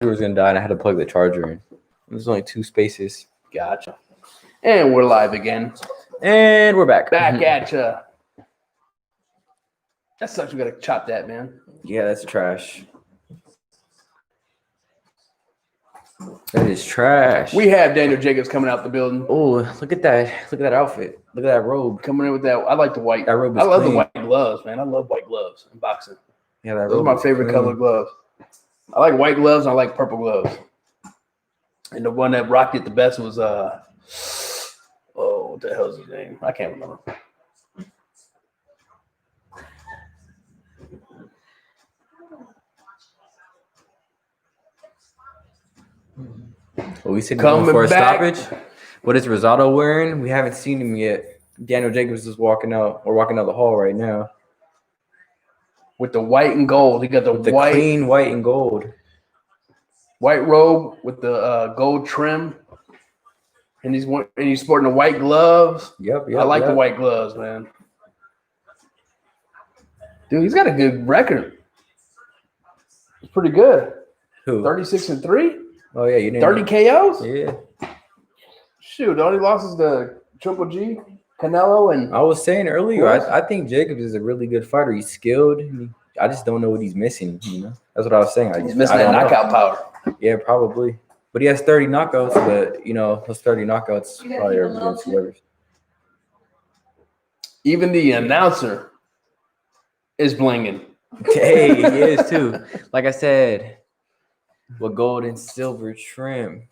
was gonna die, and I had to plug the charger in. There's only 2 spaces. Gotcha. And we're live again. And we're back. Back at ya. That sucks. We gotta chop that, man. Yeah, that's trash. That is trash. We have Daniel Jacobs coming out the building. Oh, look at that! Look at that outfit. Look at that robe. Coming in with that. I like the white. That robe is I love clean. the white gloves, man. I love white gloves in boxing. Yeah, that robe. Those are my favorite color gloves. I like white gloves. And I like purple gloves. And the one that rocked it the best was what the hell's his name? I can't remember. Well, we said going for a stoppage. What is Rosado wearing? We haven't seen him yet. Daniel Jacobs is walking out. We're walking out the hall right now. With the white and gold. He got the white, clean white and gold. White robe with the gold trim. And he's sporting the white gloves. Yep. I like the white gloves, man. Dude, he's got a good record. It's pretty good. Who? 36-3. Oh yeah, you didn't 30 KOs. Yeah. Shoot, the only losses to Triple G, Canelo, and I was saying earlier, I think Jacobs is a really good fighter. He's skilled. I just don't know what he's missing. You know, that's what I was saying. He's missing that knockout power. Yeah, probably. But he has 30 knockouts. But those 30 knockouts probably are against whoever. Even the announcer is blinging. Hey, he is too. Like I said, with gold and silver trim.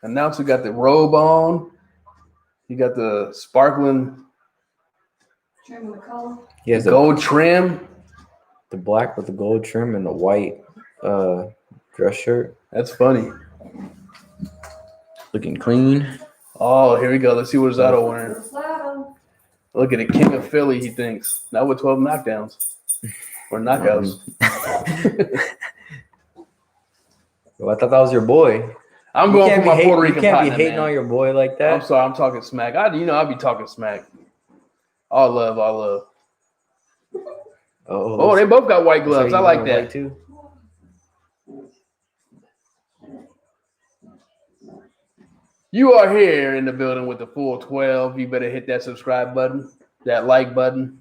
Announcer got the robe on. He got the sparkling trim in the color. He has gold trim. The black with the gold trim and the white dress shirt. That's funny. Looking clean. Oh, here we go. Let's see what Rosado wearing. Rosado. Look at the king of Philly, he thinks. Not with 12 knockdowns. Or knockouts. Well, I thought that was your boy. I'm going for my Puerto Rican You can't partner, be hating man. on your boy like that. I'm sorry, I'm talking smack. I'll be talking smack. All love. Oh, they both got white gloves. I like that. Too. You are here in the building with the full 12. You better hit that subscribe button, that like button.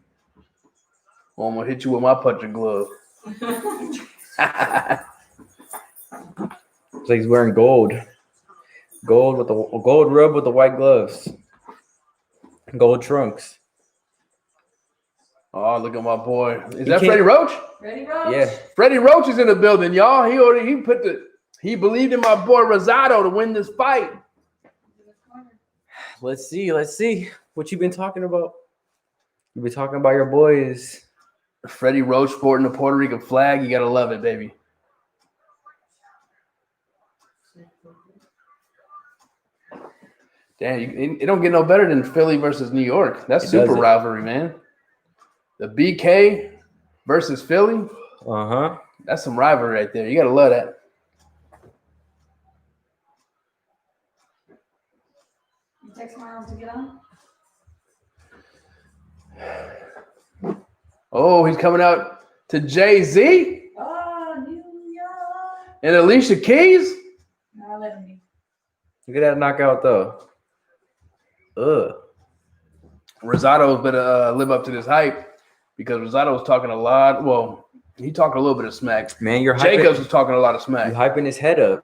Or I'm going to hit you with my punching glove. So he's wearing gold. Gold with the gold rub with the white gloves. Gold trunks. Oh, look at my boy. Is that Freddie Roach? Freddie Roach? Yeah. Freddie Roach is in the building, y'all. He believed in my boy Rosado to win this fight. Let's see. What you been talking about? You been talking about your boys. Freddie Roach sporting the Puerto Rican flag. You gotta love it, baby. Damn, it don't get no better than Philly versus New York. That's super rivalry, man. The BK versus Philly. Uh-huh. That's some rivalry right there. You gotta love that. You text Miles to get on? Oh, he's coming out to Jay-Z Oh, New York. and Alicia Keys. No, let him be. Look at that knockout though. Rosado's better live up to this hype because Rosado was talking a lot. Well, he talked a little bit of smack. Man, Jacobs was talking a lot of smack. You're hyping his head up.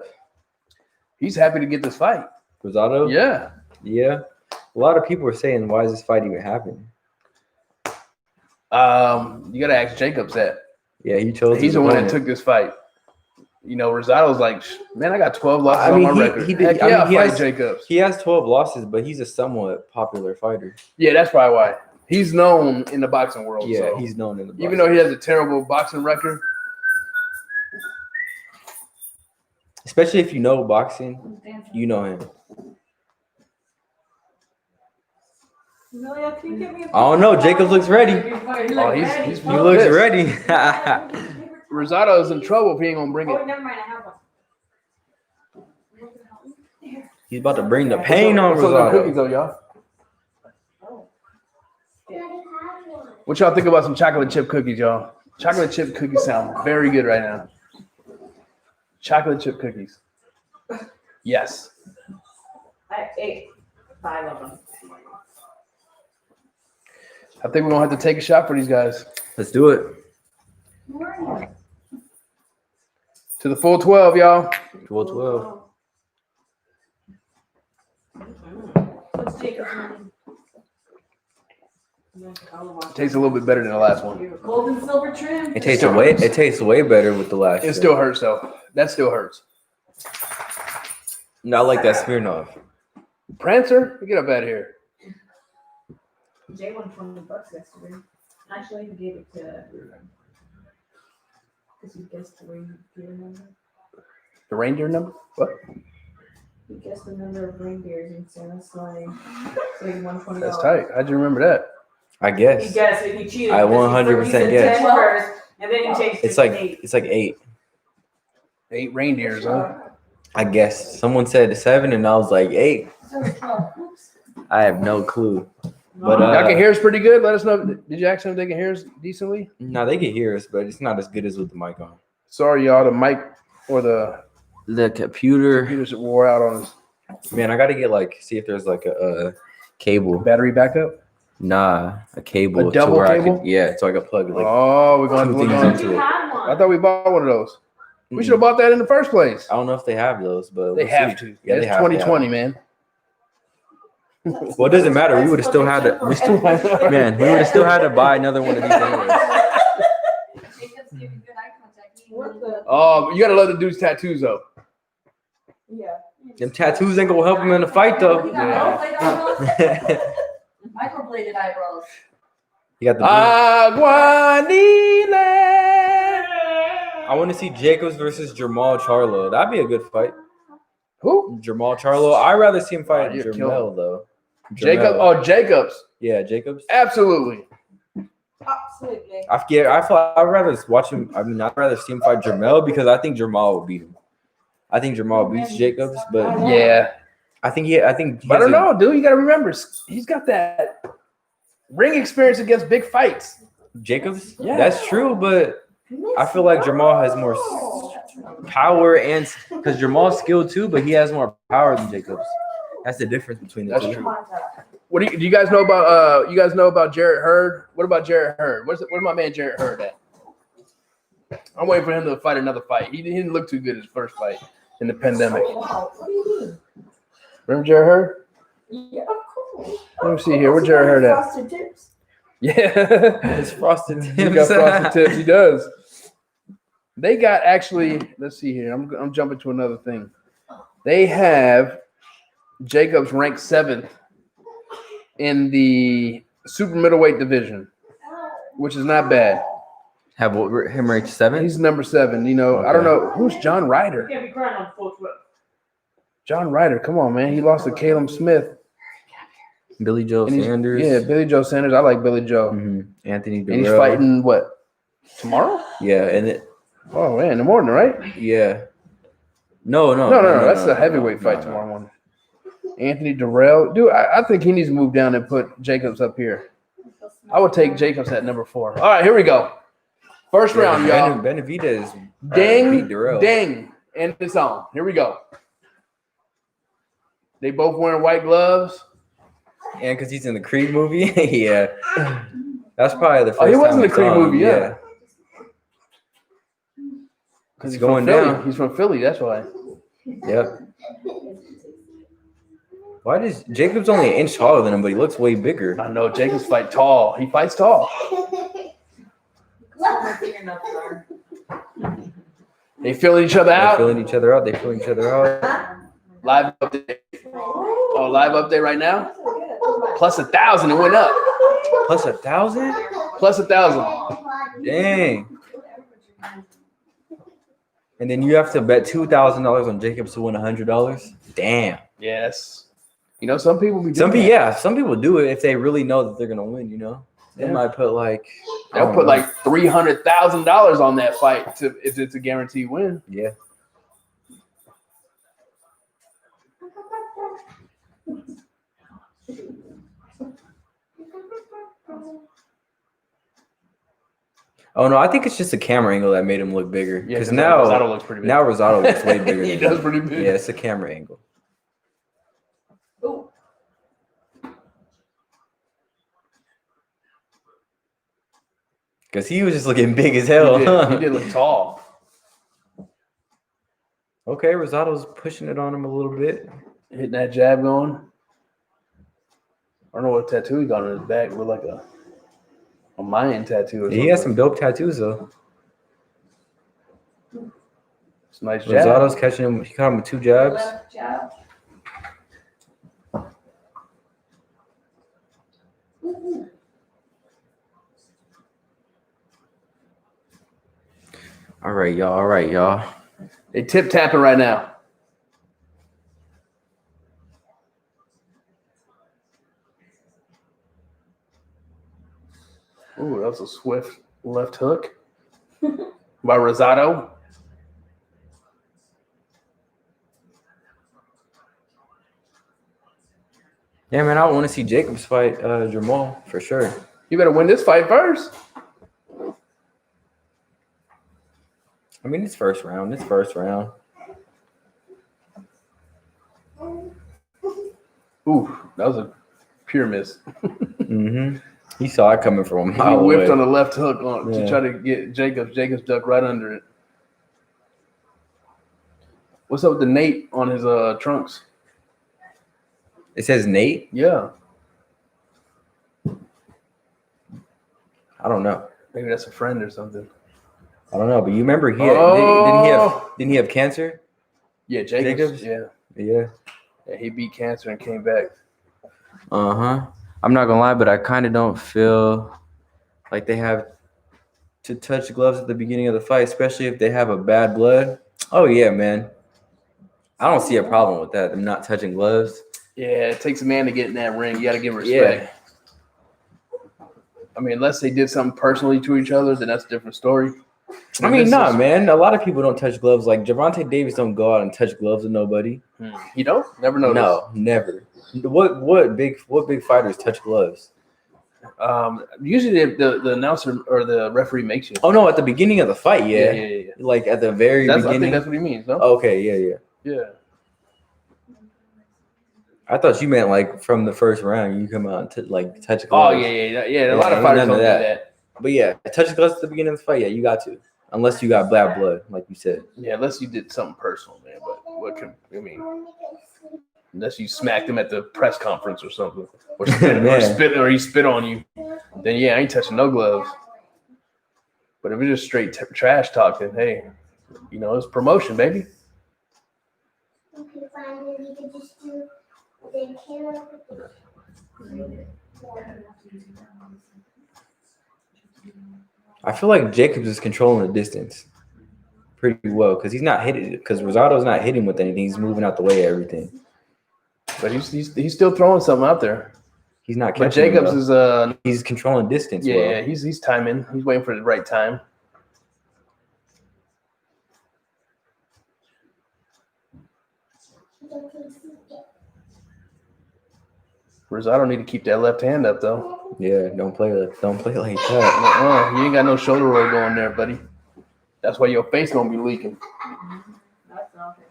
He's happy to get this fight. Rosado? Yeah. Yeah. A lot of people are saying, why is this fight even happening? You gotta ask Jacobs that. Yeah, he chose. He's the one that took this fight. You know, Rosado's like, man, I got 12 losses on my record. I'll fight Jacobs. He has 12 losses, but he's a somewhat popular fighter. Yeah, that's probably why. He's known in the boxing world. Yeah, so. he's known in the boxing Even though he has a terrible boxing record. Especially if you know boxing, you know him. Amelia, can you give me a I don't know. Jacobs looks ready. He's He looks ready. Rosado is in trouble if he ain't gonna bring Oh, it. never mind. I have one. He's about to bring the pain on What's up with the cookies Rosado. though, y'all? Oh. What y'all think about some chocolate chip cookies, y'all? Chocolate chip cookies sound very good right now. Chocolate chip cookies. Yes. I ate 5 of them. I think we're gonna have to take a shot for these guys. Let's do it. Where are you? To the full 12, y'all. 12-12. What's Jacob's name? Tastes a little bit better than the last one. Gold and silver trim. It tastes way better with the last. It still hurts though. That still hurts. Not like that Smirnoff. Prancer, get up out of here. Jay won $20 yesterday. Actually, he gave it to. Because he guessed the reindeer number. The reindeer number? What? He guessed the number of reindeers in Santa's sleigh. So he won $20. That's tight. How'd you remember that? I guess. He guessed it. He cheated. I because 100% he said guessed. 10 first, and then he changed it It's to like 8. it's like 8. 8 reindeers, huh? I guess someone said 7, and I was like 8. I have no clue. But Y'all can hear us pretty good. Let us know. Did you ask them if they can hear us decently? no, they can hear us, but it's not as good as with the mic on. Sorry, y'all. The mic or the computer, computers wore out on us. man, I gotta get see if there's a cable. Battery backup. Nah, a cable. A double to where cable? so I could plug it. Oh, we're going to two look things on. into You it. had one. I thought we bought one of those. We Mm. should have bought that in the first place. I don't know if they have those, but They we'll have see. to. Yeah, It's they have 2020, man. Well, it doesn't matter. We would have still had to. Man, we would have still had to buy another one of these anyways. What the? Oh, you gotta love the dude's tattoos though. Yeah. Them tattoos ain't gonna help him in the fight though. Microbladed eyebrows. You got the. Aguanile. I want to see Jacobs versus Jamal Charlo. That'd be a good fight. Who? Jamal Charlo. I'd rather see him fight You're Jamel though. Jacob. Jamel. Oh, Jacobs. Yeah, Jacobs. Absolutely. Absolutely. I'd rather watch him. I mean, I'd rather see him fight Jamel because I think Jamal will beat him. I think Jamal beats Jacobs, but Yeah. I think. But I don't know, dude. You gotta remember, he's got that ring experience against big fights. Jacobs. Yeah. That's true, but I feel like Jamal has more power and because Jamal's skilled too, but he has more power than Jacobs. That's the difference between the That's two. true. What do you guys know about? You guys know about Jarrett Hurd? What about Jarrett Hurd? Where's my man Jarrett Hurd at? I'm waiting for him to fight another fight. He didn't look too good his first fight in the pandemic. What do you mean? Remember Jarrett Hurd? Yeah, of course. Let me see here. Where Jarrett Hurd at? Frosted tips. Yeah. It's frosted He tips. got frosted tips. He does. They got actually. Let's see here. I'm jumping to another thing. They have Jacobs ranked 7th in the super middleweight division, which is not bad. Have him ranked 7? He's number 7. You know, I don't know who's John Ryder. You can't be crying on full twist. John Ryder, come on, man. He lost to Caleb Smith. Billy Joe And he's- Sanders. Yeah, Billy Joe Sanders. I like Billy Joe. Mhm. Anthony And he's Durrell. fighting what? Tomorrow? Yeah, and it. Oh man, in the morning, right? Yeah. No. No. That's a heavyweight fight tomorrow morning. Anthony Durrell, dude. I think he needs to move down and put Jacobs up here. I would take Jacobs at number 4. All right, here we go. First round, y'all. Benavidez beat Ding, Durrell. ding, and it's on. Here we go. They both wearing white gloves. And because he's in the Creed movie, yeah. That's probably the first Oh, he was time in the I Creed saw him, movie, yeah. Because It's he's going from Philly. down. He's from Philly. That's why. Yep. Why does Jacobs only an inch taller than him, but he looks way bigger? I know Jacobs fight tall. He fights tall. They filling each other They're out. filling each other out. They fill each other out. Live update. Oh, live update right now. Plus 1,000. It went up. Plus 1,000? Plus 1,000. Dang. And then you have to bet $2,000 on Jacobs to win $100. Damn. Yes. You know, some people be doing Some people, that. yeah, some people do it if they really know that they're gonna win. You know, they Yeah. might put I They'll don't put know. like $300,000 on that fight if it's a guaranteed win. Yeah. Oh no, I think it's just a camera angle that made him look bigger. Yeah, Because Rosado looks pretty big. Now Rosado looks way bigger. He than does him. pretty big. Yeah, it's a camera angle. Oh. Because he was just looking big as hell. He did look tall. Okay, Rosado's pushing it on him a little bit. Hitting that jab going. I don't know what tattoo he got on his back. It looked like a Mayan tattoo or something. He has some dope tattoos though. It's a nice jab. Rosado's catching him. He caught him with 2 jabs. Left jab. All right, y'all. All right, y'all. They tip tapping right now. Ooh, that was a swift left hook by Rosado. Yeah, man, I want to see Jacobs fight Jamal for sure. You better win this fight first. I mean, it's first round. It's first round. Ooh, that was a pure miss. Mm-hmm. He saw it coming from a He mile whipped away. on the left hook to Yeah. try to get Jacobs. Jacobs ducked right under it. What's up with the Nate on his trunks? It says Nate. Yeah, I don't know. maybe that's a friend or something. I don't know, but you remember he had, Oh! didn't he have cancer? Yeah, Jacobs. Jacobs? Yeah, Yeah. he beat cancer and came back. Uh-huh. I'm not gonna lie, but I kind of don't feel like they have to touch gloves at the beginning of the fight, especially if they have a bad blood. Oh yeah, man. I don't see a problem with that. Them not touching gloves. Yeah, it takes a man to get in that ring. You got to give respect. I mean, unless they did something personally to each other, then that's a different story. I mean, nah, man. A lot of people don't touch gloves. Like Gervonta Davis don't go out and touch gloves with nobody. You don't? Never noticed. No, never. What big fighters touch gloves? Usually the announcer or the referee makes you. Oh no, at the beginning of the fight, yeah. Yeah. Like at the very I beginning. think that's what he means, no? Okay, yeah. Yeah. I thought you meant like from the first round, you come out and touch gloves. Oh, yeah. A lot of ain't fighters none don't of do that. that. But yeah, touch gloves at the beginning of the fight, yeah, you got to. Unless you got bad blood, like you said. Yeah, unless you did something personal, man. But unless you smacked him at the press conference or something, or he spit on you, then yeah, I ain't touching no gloves. But if it's just straight trash talk, then hey, it's promotion, baby. Okay, fine. Then you could just do the camera. I feel like Jacobs is controlling the distance pretty well because he's not hitting it. Because Rosado's not hitting with anything. He's moving out the way of everything. But he's still throwing something out there. He's not But catching Jacobs him, though. is He's controlling distance. yeah, well. yeah, he's timing. He's waiting for the right time. Rosado need to keep that left hand up though. Yeah, don't play like that. You ain't got no shoulder roll going there, buddy. That's why your face gonna be leaking. That's not it.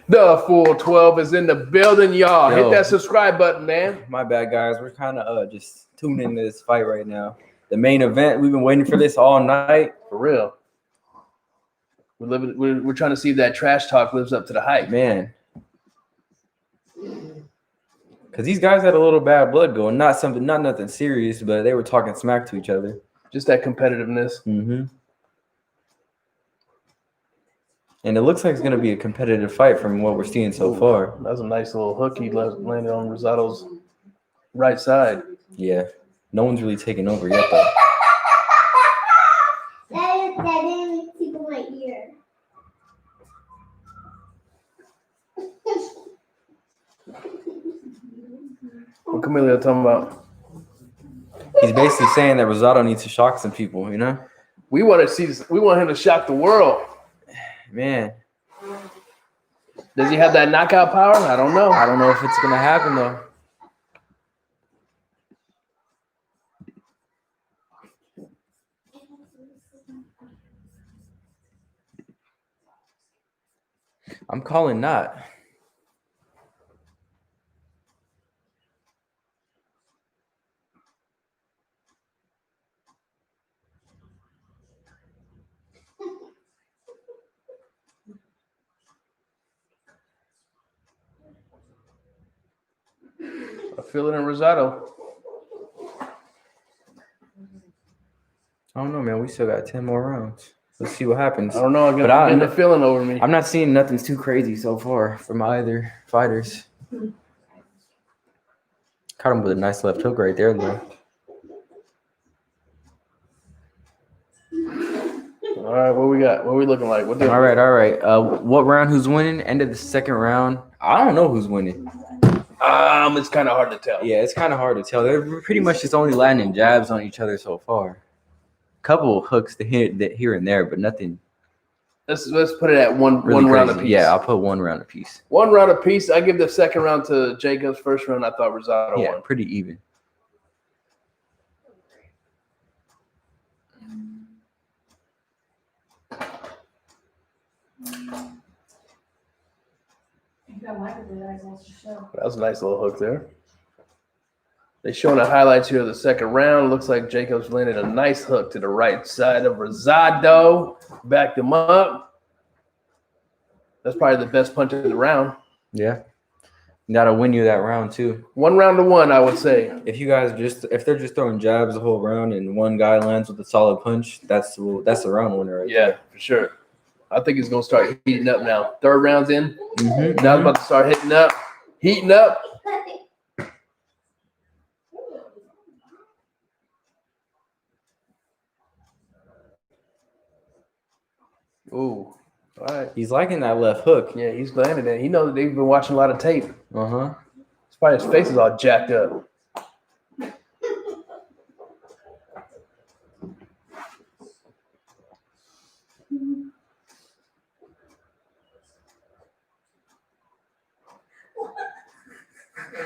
The full 12 is in the building, y'all. Yo. Hit that subscribe button, man. My bad, guys. We're kind of just tuning into this fight right now. The main event. We've been waiting for this all night. For real. We're trying to see if that trash talk lives up to the hype. Man. Because these guys had a little bad blood going. Not nothing serious, but they were talking smack to each other. Just that competitiveness. Mm-hmm. And it looks like it's going to be a competitive fight from what we're seeing so far. That was a nice little hook he landed on Rosado's right side. Yeah. No one's really taken over yet, though. That didn't tickle my ear. What Camila talking about? He's basically saying that Rosado needs to shock some people, you know? We want to see this. We want him to shock the world. Man. Does he have that knockout power? I don't know. I don't know if it's going to happen, though. I'm calling not. I feel it in Rosado. I don't know, man. We still got 10 more rounds. Let's see what happens. I don't know. I'm But I- getting the feeling over me. I'm not seeing nothing too crazy so far from either fighters. Caught him with a nice left hook right there, though. All right, what we got? What we looking like? What All right. What round? Who's winning? End of the second round. I don't know who's winning. It's kind of hard to tell. Yeah, it's kind of hard to tell. They're pretty much just only landing jabs on each other so far. Couple of hooks here and there, but nothing. Let's put it at one Really round crazy. apiece. Yeah, I'll put 1 round apiece. 1 round apiece. I give the second round to Jacobs. First round, I thought Rosado Yeah, won. pretty even. That was a nice little hook there. They're showing the highlights here of the second round. Looks like Jacobs landed a nice hook to the right side of Rosado. Backed him up. That's probably the best punch of the round. Yeah. That'll win you that round, too. 1 round to 1, I would say. If they're just throwing jabs the whole round and one guy lands with a solid punch, that's the round winner right Yeah, for sure. I think it's going to start heating up now. 3rd round's in. there. Now it's about to start heating up. Ooh, all right. He's liking that left hook. Yeah, he's landing it. He knows that they've been watching a lot of tape. Uh-huh. That's why his face is all jacked up.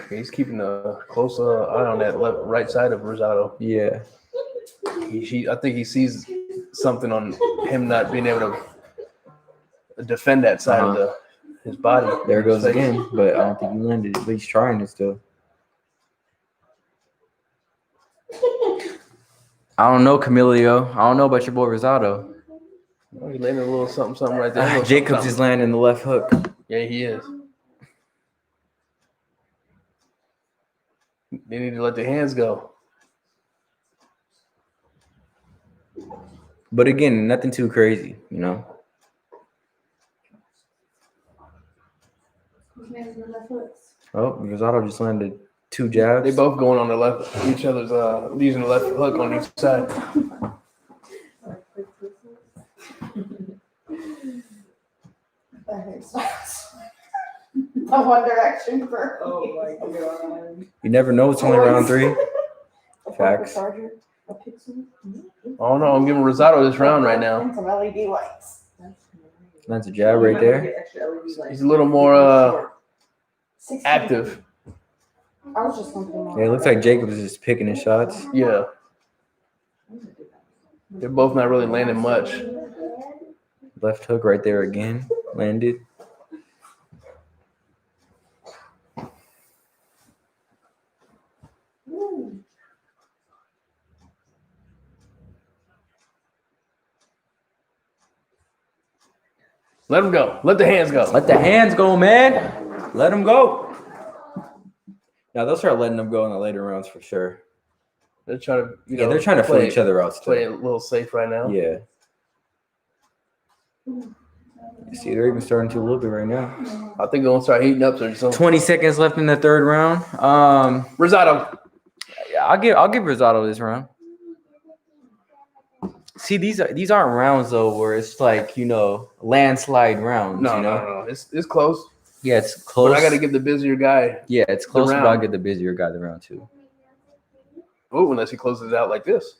He's keeping a close eye on that right side of Rosado. Yeah. I think he sees something on him not being able to defend that side of his body. There it goes again, but I don't think he landed it, but he's trying it still. I don't know, Camilio. I don't know about your boy Rosado. Oh, he landed a little something right there. A little Jacobs something. is landing the left hook. Yeah, he is. They need to let the hands go. But again, nothing too crazy, you know? Oh, Rosado just landed 2 jabs. They both going on the left, each other's using the left hook on each side. The One Direction for Oh my god. You never know. It's only round 3. Facts. A pixel. Oh no, I'm giving Rosado this round right now. And some LED lights. That's a jab right there. He's a little more 16. active. I was just thinking. Yeah, it looks like Jacobs is just picking his shots. Yeah. They're both not really landing much. Left hook right there again. Landed. Let him go. Let the hands go. Let the hands go, man. Let them go. Now they'll start letting them go in the later rounds for sure. They're trying to, Yeah, they're trying to feel each other out play still. a little safe right now. Yeah. You see, they're even starting to a little bit right now. I think they're gonna start heating up soon. 20 seconds left in the 3rd round. Rosado. Yeah, I'll give Rosado this round. See, these aren't rounds though where it's like, you know, landslide rounds. No, you know? no. It's close. Yeah, it's close. But I got to give the busier guy. Yeah, it's close, but round. I'll get the busier guy the round 2. Oh, unless he closes it out like this.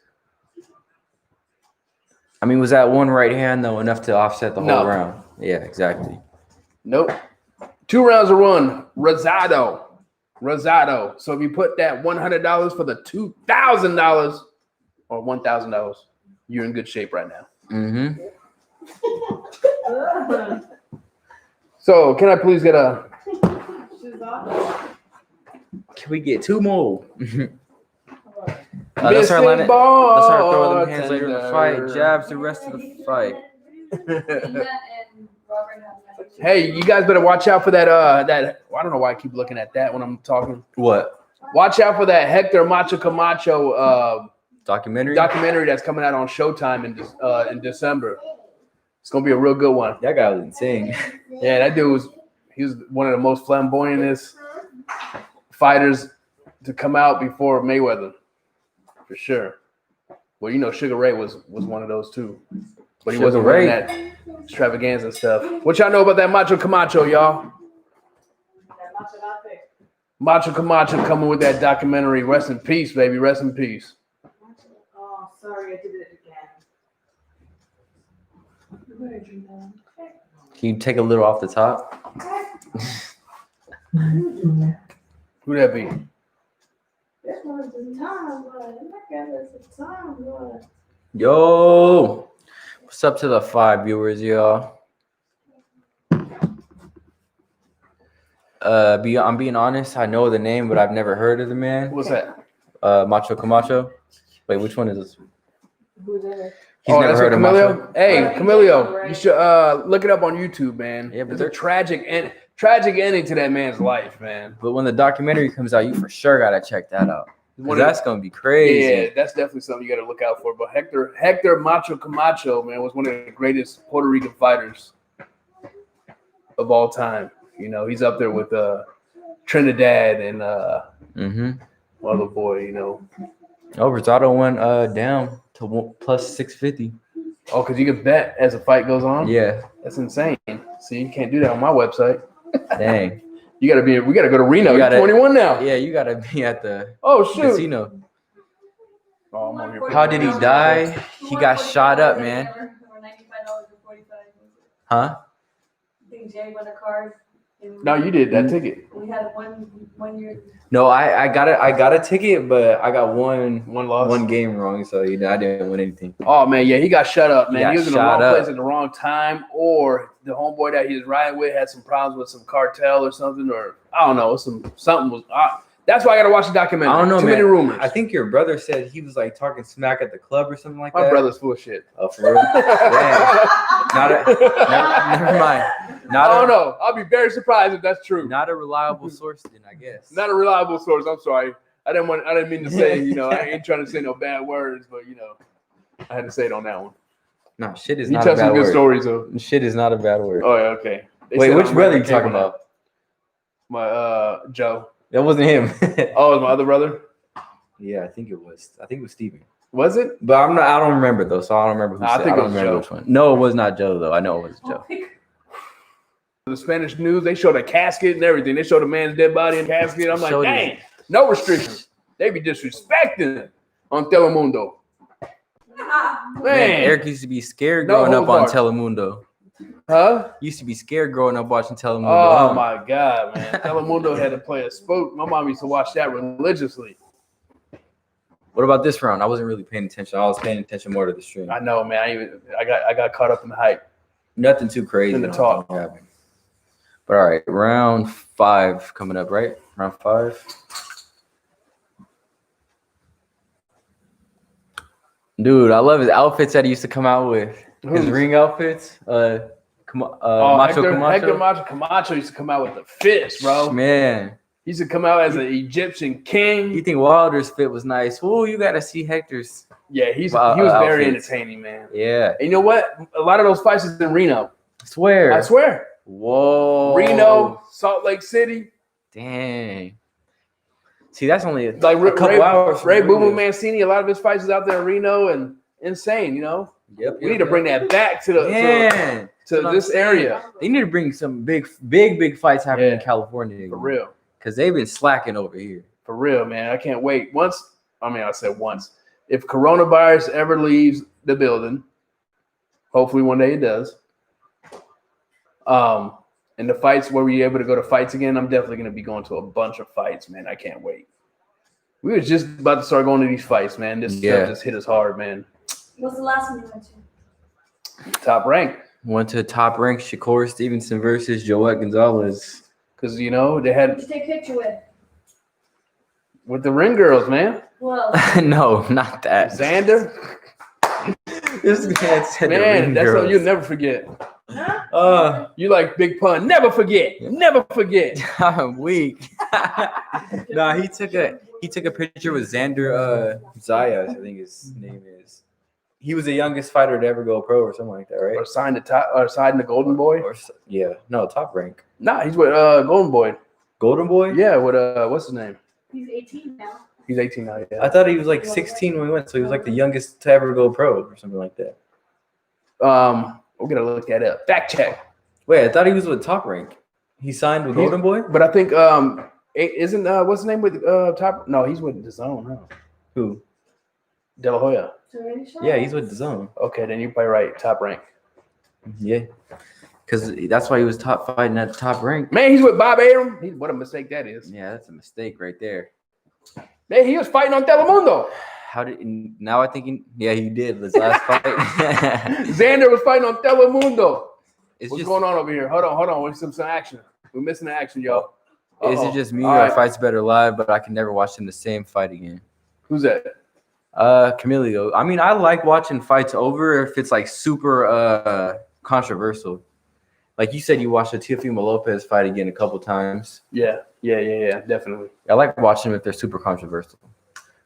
I mean, was that one right hand though enough to offset the whole No. round? Yeah, exactly. Nope. 2 rounds are won. Rosado. So if you put that $100 for the $2,000 or $1,000, you're in good shape right now. Mm-hmm. So, can I please get a? She's off. Can we get 2 more? Let's Let's start throwing them hands later in the fight. Jabs the rest of the fight. Hey, you guys better watch out for that. That I don't know why I keep looking at that when I'm talking. What? Watch out for that Hector Macho Camacho Documentary? documentary that's coming out on Showtime in December. It's gonna be a real good one. That guy was insane. Yeah, that dude he was one of the most flamboyantest fighters to come out before Mayweather, for sure. Well, you know, Sugar Ray was one of those too, but he Sugar wasn't Ray. wearing that extravaganza stuff. What y'all know about that Macho Camacho, y'all? Macho Camacho coming with that documentary. Rest in peace, baby. Rest in peace. Oh, sorry, I did it again. Can you take a little off the top? Who that be? This one's the time, but look at this the time, but Yo, what's up to the 5 viewers, y'all? I'm being honest. I know the name, but I've never heard of the man. What's that? Macho Camacho. Wait, which one is this? who's that? He's never heard of Camilio. Macho. Hey, Camilio, you should look it up on YouTube, man. Yeah, but It's a they're- tragic ending to that man's life, man. But when the documentary comes out, you for sure gotta check that out. 'Cause One of- that's gonna be crazy. Yeah, that's definitely something you got to look out for. But Hector Macho Camacho, man, was one of the greatest Puerto Rican fighters of all time. You know, he's up there with Trinidad and other boy. You know, Oh, Rosado went down to plus 650. oh, because you can bet as the fight goes on. Yeah, That's insane. See, you can't do that on my website. dang. We got to go to Reno. You You're gotta- 21 now. Yeah, you gotta be at the Oh shoot. casino. Oh, I'm on here. How did he die? He got shot up, man. Huh? I think Jay won a card. No, you did that ticket. We had one year. No, I got a ticket, but I got one Loss. game wrong, so you know I didn't win anything. Oh man, yeah, he got shut up, man. He He was in the got wrong shot up. place at the wrong time, or the homeboy that he was riding with had some problems with some cartel or something, or I don't know, something was. That's why I gotta watch the documentary. I don't know, Too man. many rumors. I think your brother said he was like talking smack at the club or something like my that. brother's full of shit. Oh, for real? Dang. Never mind. I don't know. I'll be very surprised if that's true. Not a reliable source, then I guess. Not a reliable source. I'm sorry. I didn't mean to say. You know, I ain't trying to say no bad words, but you know, I had to say it on that one. No, shit is You not tell a bad some good word. stories though. Shit is not a bad word. Oh yeah, okay. They Wait, said which I'm brother on you talking cable now. about? My Joe. That wasn't him. Oh, it was my other brother. Yeah, I think it was Steven. Was it? But I don't remember though, so I don't remember who I said. think I it don't was remember Joe. which one. No, it was not Joe though. I know it was Joe. The Spanish news, they showed a casket and everything. They showed a man's dead body in a casket. I'm like, Showed dang, no restrictions. They be disrespecting it on Telemundo. Man, Man, Eric used to be scared No growing up on holds Telemundo. huh? Used to be scared growing up watching Telemundo. Oh huh? my God, man. Telemundo had to play a spook. My mom used to watch that religiously. What about this round? I wasn't really paying attention. I was paying attention more to the stream. I know, man. I got caught up in the hype. Nothing too crazy. In the no, talk. nothing happened. But all right, round 5 coming up, right? Round 5. Dude, I love his outfits that he used to come out with. His Who's? ring outfits. Macho Hector Camacho. Macho Camacho used to come out with the fist, bro. Man, He used to come out as an Egyptian king. you think Wilder's fit was nice? Oh, you got to see Hector's. Yeah, he was Wow, very outfits. entertaining, man. Yeah, And you know what? A lot of those fights is in Reno. I swear. I swear. Whoa. Reno, Salt Lake City. Dang. See, that's only Like a couple hours. from Ray Boo Reno. Boo Mancini, a lot of his fights is out there in Reno and insane, you know? Yep. We need to bring that back to the Man. to this area. They need to bring some big fights happening in Yeah. California. For real. Because they've been slacking over here. For real, man. I can't wait. I said once. If coronavirus ever leaves the building, hopefully one day it does. And the fights where we're able to go to fights again, I'm definitely going to be going to a bunch of fights, man. I can't wait. We were just about to start going to these fights, man. This stuff just hit us hard, man. What's the last one you went to? Top rank. Went to top ranked Shakur Stevenson versus Joette Gonzalez. Because you know they had Just take a picture with the ring girls, man. Well, No, not that. Xander, This man said the man, ring that's girls. something you'll never forget. huh? You like Big Pun? Never forget. Never forget. I'm weak. Nah, he took a picture with Xander Zayas, I think his name is. He was the youngest fighter to ever go pro or something like that, right? Or signed the top, or signed the Golden Boy. Yeah, no, top rank. Nah, he's with Golden Boy. Golden Boy? Yeah, with what's his name? He's 18 now. He's 18 now. Yeah. I thought he was like 16 when we went, so he was like the youngest to ever go pro or something like that. We're gonna look that up. Fact check. Wait, I thought he was with top rank. He signed with Golden Boy? But I think isn't what's his name with top? No, he's with the Zone. Huh? Who? De La Hoya. Yeah, he's with the Zone. Okay, then you're probably right. Top rank. Yeah. Because that's why he was fighting at the top rank. Man, he's with Bob Arum. What a mistake that is. Yeah, that's a mistake right there. Man, he was fighting on Telemundo. Now I think he did this last fight. Xander was fighting on Telemundo. It's What's just, going on over here? Hold on. We're some action. We're missing the action, y'all. is it just me All or right. fights better live, but I can never watch them the same fight again? Who's that? Camilio. I mean, I like watching fights over if it's like super controversial. Like you said, you watched the Teofimo Lopez fight again a couple times. Yeah, definitely. I like watching them if they're super controversial.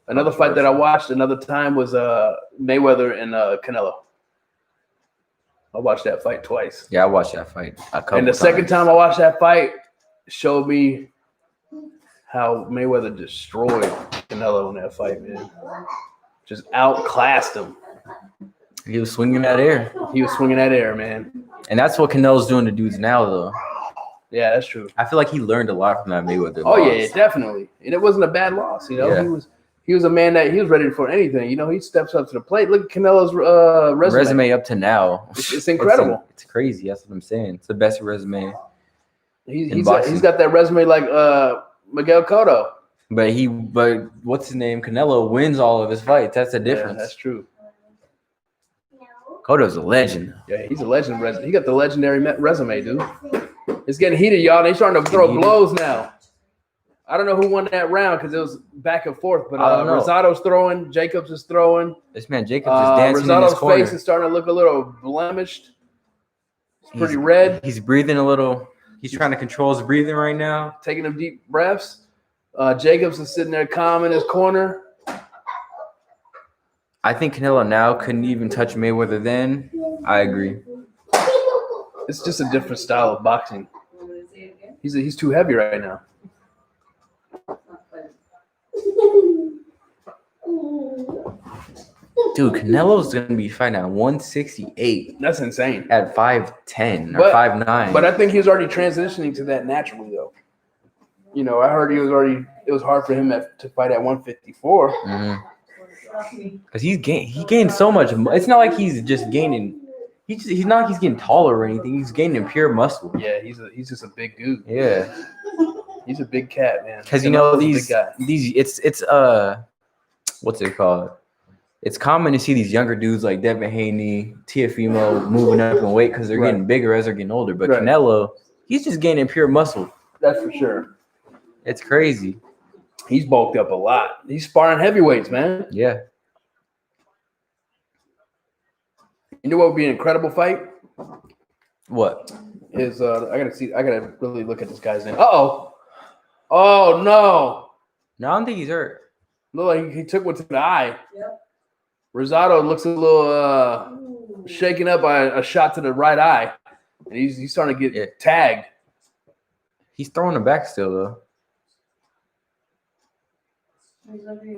Another fight that I watched another time was Mayweather and Canelo. I watched that fight twice. Yeah, I watched that fight a couple And the times. second time I watched that fight showed me how Mayweather destroyed Canelo in that fight, man. Just outclassed him. He was swinging that air. He was swinging that air, man. And that's what Canelo's doing to dudes now, though. Yeah, that's true. I feel like he learned a lot from that Mayweather Oh loss. yeah, definitely. And it wasn't a bad loss, you know. Yeah. He was a man that he was ready for anything. You know, he steps up to the plate. Look at Canelo's resume. Up to now. It's incredible. It's crazy. That's what I'm saying. It's the best resume. He's got that resume like Miguel Cotto. But what's his name? Canelo wins all of his fights. That's the difference. Yeah, that's true. Cotto's a legend. Yeah, he's a legend. He got the legendary resume, dude. It's getting heated, y'all. They starting to throw blows now. I don't know who won that round because it was back and forth. But I don't know. Rosado's throwing. Jacobs is throwing. This man Jacobs is dancing in his Rosado's corner. face is starting to look a little blemished. It's pretty red. He's breathing a little. He's trying to control his breathing right now. Taking them deep breaths. Jacobs is sitting there calm in his corner. I think Canelo now couldn't even touch Mayweather then. I agree. It's just a different style of boxing. He's too heavy right now. Dude, Canelo's going to be fighting at 168 That's insane. at 5'10 or But- 5'9. But I think he was already transitioning to that naturally, though. You know, I heard it was hard for him to fight at 154. Because he gained so much. It's not like he's just gaining. He's not like he's getting taller or anything. He's gaining pure muscle. Yeah, he's just a big dude. Yeah. He's a big cat, man. Because you know Canelo's a big these guy. it's what's it called? It's common to see these younger dudes like Devin Haney, Teofimo moving up in weight because they're Right. getting bigger as they're getting older. But Right. Canelo, he's just gaining pure muscle. That's for sure. It's crazy. He's bulked up a lot. He's sparring heavyweights, man. Yeah. You know what would be an incredible fight? What? Is I gotta really look at this guy's name. Oh no. No, I don't think he's hurt. Look like he took one to the eye. Yep. Rosado looks a little shaken up by a shot to the right eye. And he's starting to get tagged. He's throwing it back still though.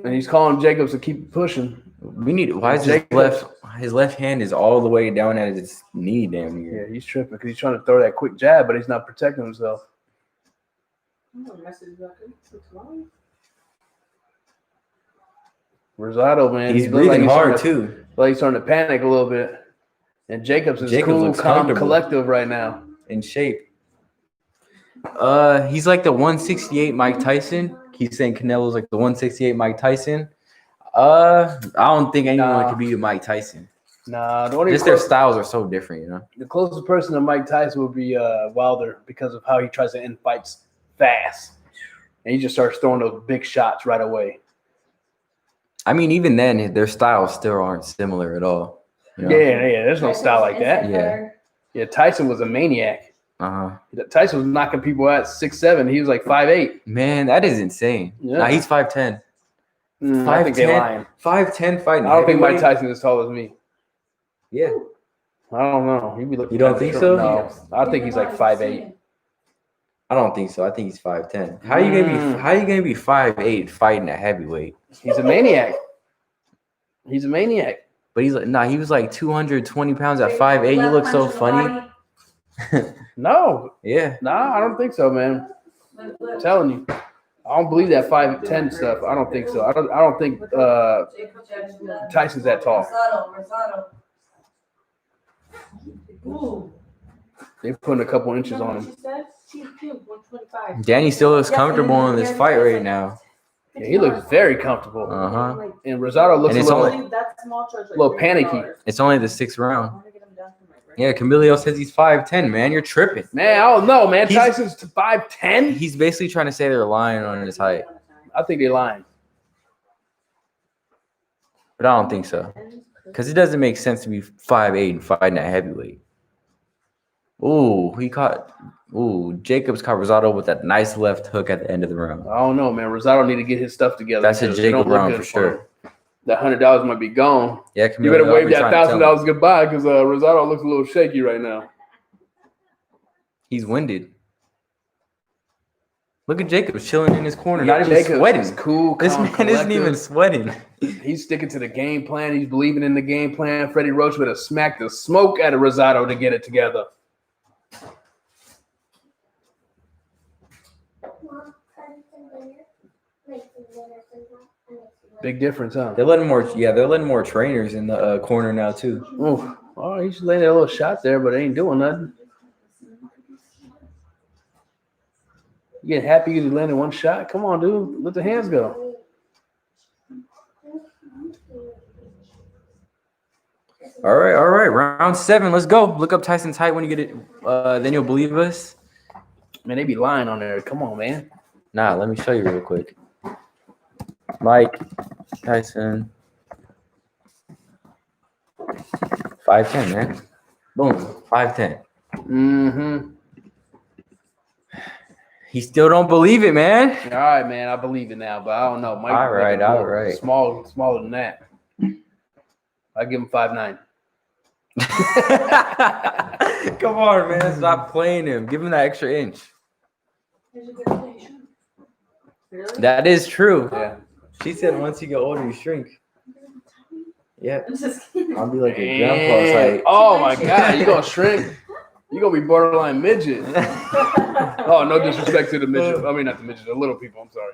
And he's calling Jacobs to keep pushing. We need. Why is Jacobs- his left hand is all the way down at his knee, damn near. Yeah, he's tripping because he's trying to throw that quick jab, but he's not protecting himself. Rosado, man, He's he look breathing hard starting to- too. Like he's starting to panic a little bit. And Jacobs is cool, looks calm, comfortable. collective right now. In shape. He's like the 168 Mike Tyson. He's saying Canelo's like the 168 Mike Tyson. I don't think anyone could beat Mike Tyson. Nah, the only Just their styles are so different, you know. the closest person to Mike Tyson would be Wilder because of how he tries to end fights fast, and he just starts throwing those big shots right away. I mean, even then, their styles still aren't similar at all. You know? Yeah. There's no style like that. Yeah. Tyson was a maniac. Uh-huh. Tyson was knocking people out 6'7". He was like 5'8". Man, that is insane. Yeah. Nah, he's 5'10". I think they're lying. 5'10" fighting. I don't think Mike heavyweight? Tyson is as tall as me. Yeah. I don't know. He'd be looking. You don't kinda think short. so? No, I think he's like 5'8". I don't think so. I think he's 5'10". How you gonna be 5'8" fighting a heavyweight? He's a maniac. He's a maniac. But he's like, nah, he was like 220 pounds at 5'8". You look so funny. No, Yeah. nah, I don't think so, man. I'm telling you, I don't believe that 5'10" stuff. I don't think so. I don't think Tyson's that tall. Rosado. Ooh. They're putting a couple inches on him. She said she's cute, 125. Danny still looks comfortable in this fight right now. Yeah, he looks very comfortable. Uh-huh. And Rosado looks And a it's little, only- little panicky. It's only the 6th round. Yeah, Camilio says he's 5'10", man. You're tripping. Man, I don't know, man. He's- Tyson's 5'10". He's basically trying to say they're lying on his height. I think they're lying. But I don't think so. Because it doesn't make sense to be 5'8" and fighting at heavyweight. Ooh, Jacobs caught Rosado with that nice left hook at the end of the round. I don't know, man. Rosado need to get his stuff together. That's a because it Jacob don't look round good for sure. him. That $100 might be gone. Yeah, You Camilio, better wave I'll be that trying to tell him. $1,000 goodbye because Rosado looks a little shaky right now. He's winded. Look at Jacobs chilling in his corner, not even Jacobs sweating. is cool. This calm, man isn't even collective. sweating. He's sticking to the game plan. He's believing in the game plan. Freddie Roach would have smacked the smoke out of Rosado to get it together. Big difference, huh? They're letting more trainers in the corner now too. Oof. Oh, he's landing a little shot there, but it ain't doing nothing. You getting happy because you landed one shot? Come on, dude. Let the hands go. All right. Round 7. Let's go. Look up Tyson's height when you get it. Then you'll believe us. Man, they be lying on there. Come on, man. Nah, let me show you real quick. Mike Tyson. 5'10", man. Boom. 5'10". Mm-hmm. He still don't believe it, man. All right, man. I believe it now, but I don't know. Mike, All right. Smaller than that. I give him 5'9". Come on, man. Stop playing him. Give him that extra inch. Really? That is true. Yeah. She said once you get older, you shrink. Yep. I'm just kidding. I'll be like a grandpa's height. Oh my God, you gonna shrink? You gonna be borderline midget? Oh, no disrespect to the midget. I mean, not the midget, the little people. I'm sorry.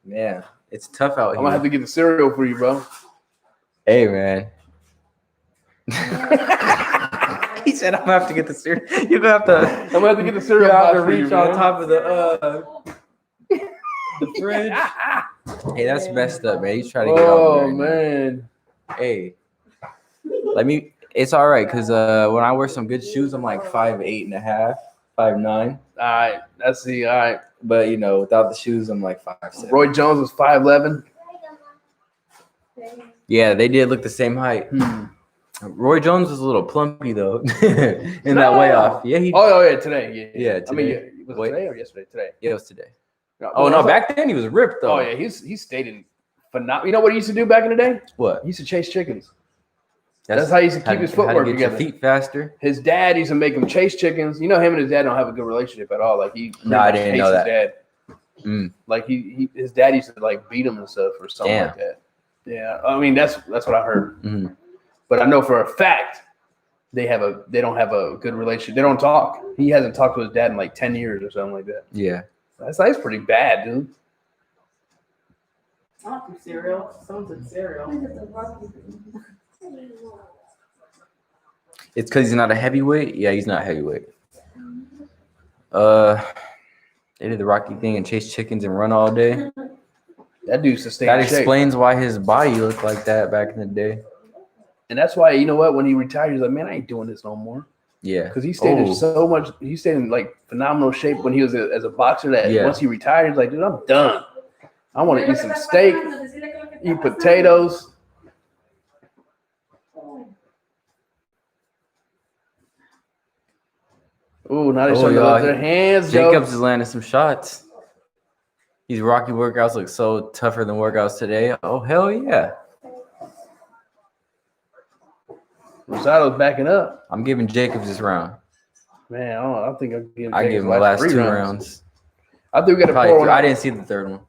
Man, it's tough out I'm here. gonna have to get the cereal for you, bro. Hey, man. He said, "I'm gonna have to get the cereal. You're gonna have to. I'm gonna have to get the You cereal have box to for you, reach on man. top of the fridge." Hey, that's messed up, man. He's trying to get Oh over there. man. Hey, it's all right because when I wear some good shoes, I'm like 5'8.5", 5'9". All right, let's see. All right, But without the shoes, I'm like 5'7". Roy Jones was 5'11". Yeah, they did look the same height. Roy Jones was a little plumpy though, in that No. way off. Yeah, Oh yeah, today. Yeah, I mean, today. was it Wait. today or yesterday? Today. Yeah, it was today. No, Oh no, also- back then he was ripped though. Oh yeah, he stayed in phenomenal. You know what he used to do back in the day? What? He used to chase chickens. That's how he used to keep his How footwork to get your together. feet faster. His dad used to make him chase chickens. You know, him and his dad don't have a good relationship at all. Like he pretty No, I much didn't hates know his that. dad. Mm. Like his dad used to like beat him and stuff or something Damn. like that. Yeah, I mean that's what I heard. Mhm. But I know for a fact they don't have a good relationship. They don't talk. He hasn't talked to his dad in like 10 years or something like that. Yeah. That's pretty bad, dude. I don't do cereal. Someone said cereal. It's because he's not a heavyweight. Yeah, he's not heavyweight. They did the Rocky thing and chase chickens and run all day. That dude sustained That shape. explains why his body looked like that back in the day. And that's why, you know what, when he retired, he's like, man, I ain't doing this no more. Yeah. Because he stayed in so much, he stayed in like phenomenal shape when he was as a boxer that once he retired, he's like, dude, I'm done. I want to eat some steak, eat potatoes. Ooh, now they're starting to let their hands go. Jacobs is landing some shots. These Rocky workouts look so tougher than workouts today. Oh, hell yeah. Rosado's backing up. I'm giving Jacobs this round. Man, I don't think I'm giving I give him the last 2 rounds. I think we got to pour one. I didn't see the third one.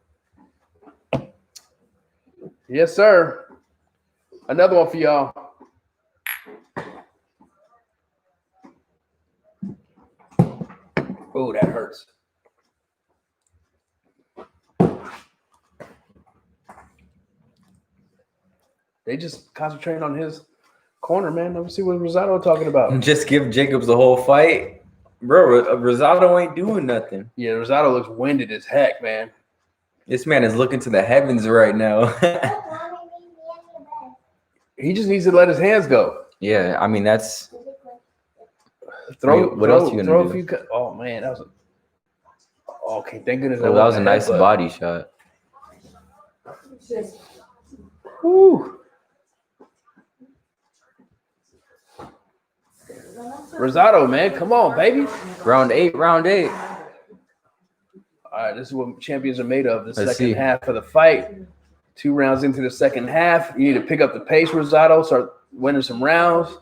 Yes, sir. Another one for y'all. Oh, that hurts. They just concentrate on his corner, man. Let me see what Rosado talking about. Just give Jacobs the whole fight. Bro, Rosado ain't doing nothing. Yeah, Rosado looks winded as heck, man. This man is looking to the heavens right now. He just needs to let his hands go. Yeah, I mean, that's... What else you going to do? Oh, man, that was okay, thank goodness. Oh, that was a nice body shot. Woo. Rosado, man, come on, baby. Round 8. All right, this is what champions are made of. The second half of the fight. 2 rounds into the second half. You need to pick up the pace, Rosado. Start winning some rounds.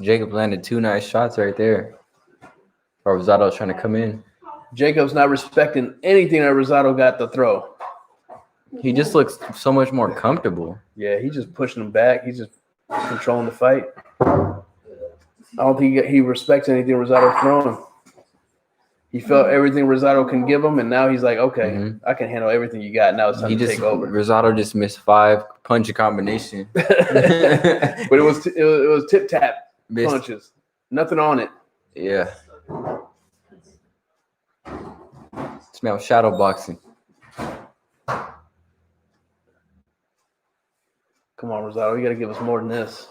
Jacob landed 2 nice shots right there. Or Rosado's trying to come in. Jacob's not respecting anything that Rosado got to throw. He just looks so much more comfortable. Yeah, he's just pushing him back. He's just controlling the fight. I don't think he respects anything Rosado's throwing. He felt everything Rosado can give him, and now he's like, okay, I can handle everything you got. Now it's time to take over. Rosado just missed 5 punch combination. But it was tip tap punches. Nothing on it. Yeah. Smell shadow boxing. Come on, Rosado. You got to give us more than this.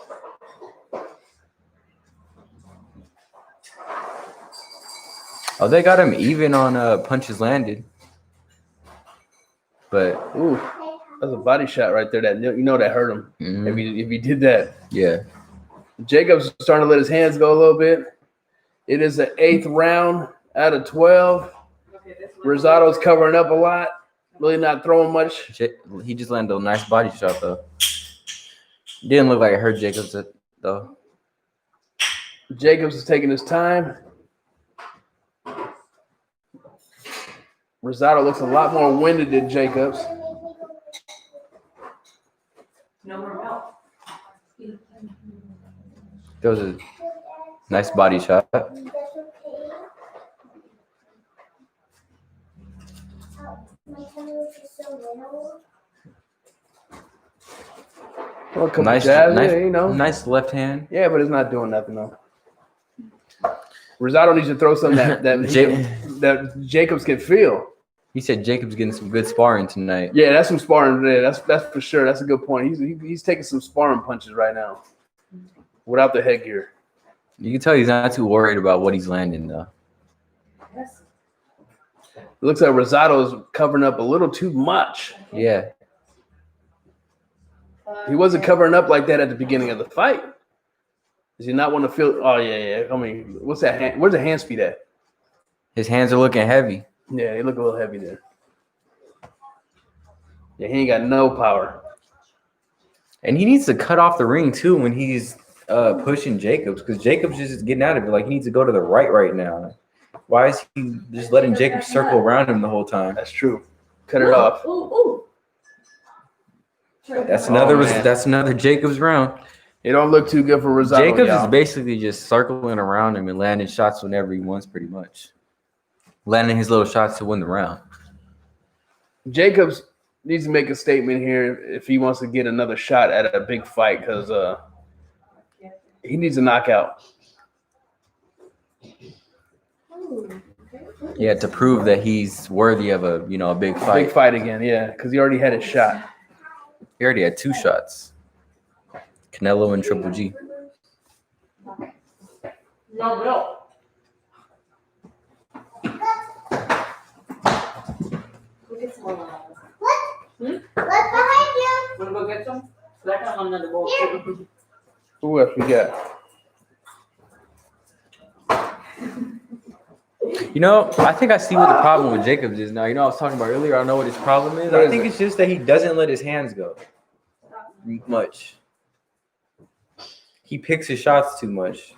Oh, they got him even on punches landed. But ooh, that's a body shot right there. That that hurt him. If he did that. Yeah. Jacob's starting to let his hands go a little bit. It is the 8th round out of 12. Rosado's covering up a lot. Really not throwing much. He just landed a nice body shot though. Didn't look like it hurt Jacobs though. Jacobs is taking his time. Rosado looks a lot more winded than Jacobs. No more milk. That was a nice body shot. Well, nice jabs, nice left hand. Yeah, but it's not doing nothing though. Rosado needs to throw something that Jacobs can feel. He said Jacob's getting some good sparring tonight. Yeah, that's some sparring today. That's for sure. That's a good point. He's taking some sparring punches right now, without the headgear. You can tell he's not too worried about what he's landing though. Yes. It looks like Rosado's covering up a little too much. Yeah. He wasn't covering up like that at the beginning of the fight. Does he not want to feel? Oh yeah. I mean, what's that? Where's the hand speed at? His hands are looking heavy. Yeah, they look a little heavy there. Yeah, he ain't got no power. And he needs to cut off the ring too when he's pushing Jacobs, because Jacobs is just getting out of it. Like, he needs to go to the right now. Why is he just letting Jacobs circle around him the whole time? That's true. Cut it off. Ooh. That's another Jacobs round. It don't look too good for Rosado. Jacobs is basically just circling around him and landing shots whenever he wants, pretty much. Landing his little shots to win the round. Jacobs needs to make a statement here if he wants to get another shot at a big fight, because he needs a knockout. Yeah, to prove that he's worthy of a a big fight. Big fight again, yeah, because he already had his shot. He already had 2 shots. Canelo and Triple G. No, no. We'll get some more lava. What's behind you? Wanna go get some? So that comes on another bowl. Who else we got? I think I see what the problem with Jacobs is now. I was talking about earlier. I don't know what his problem is. What I is think it? it's just that he doesn't let his hands go much. He picks his shots too much.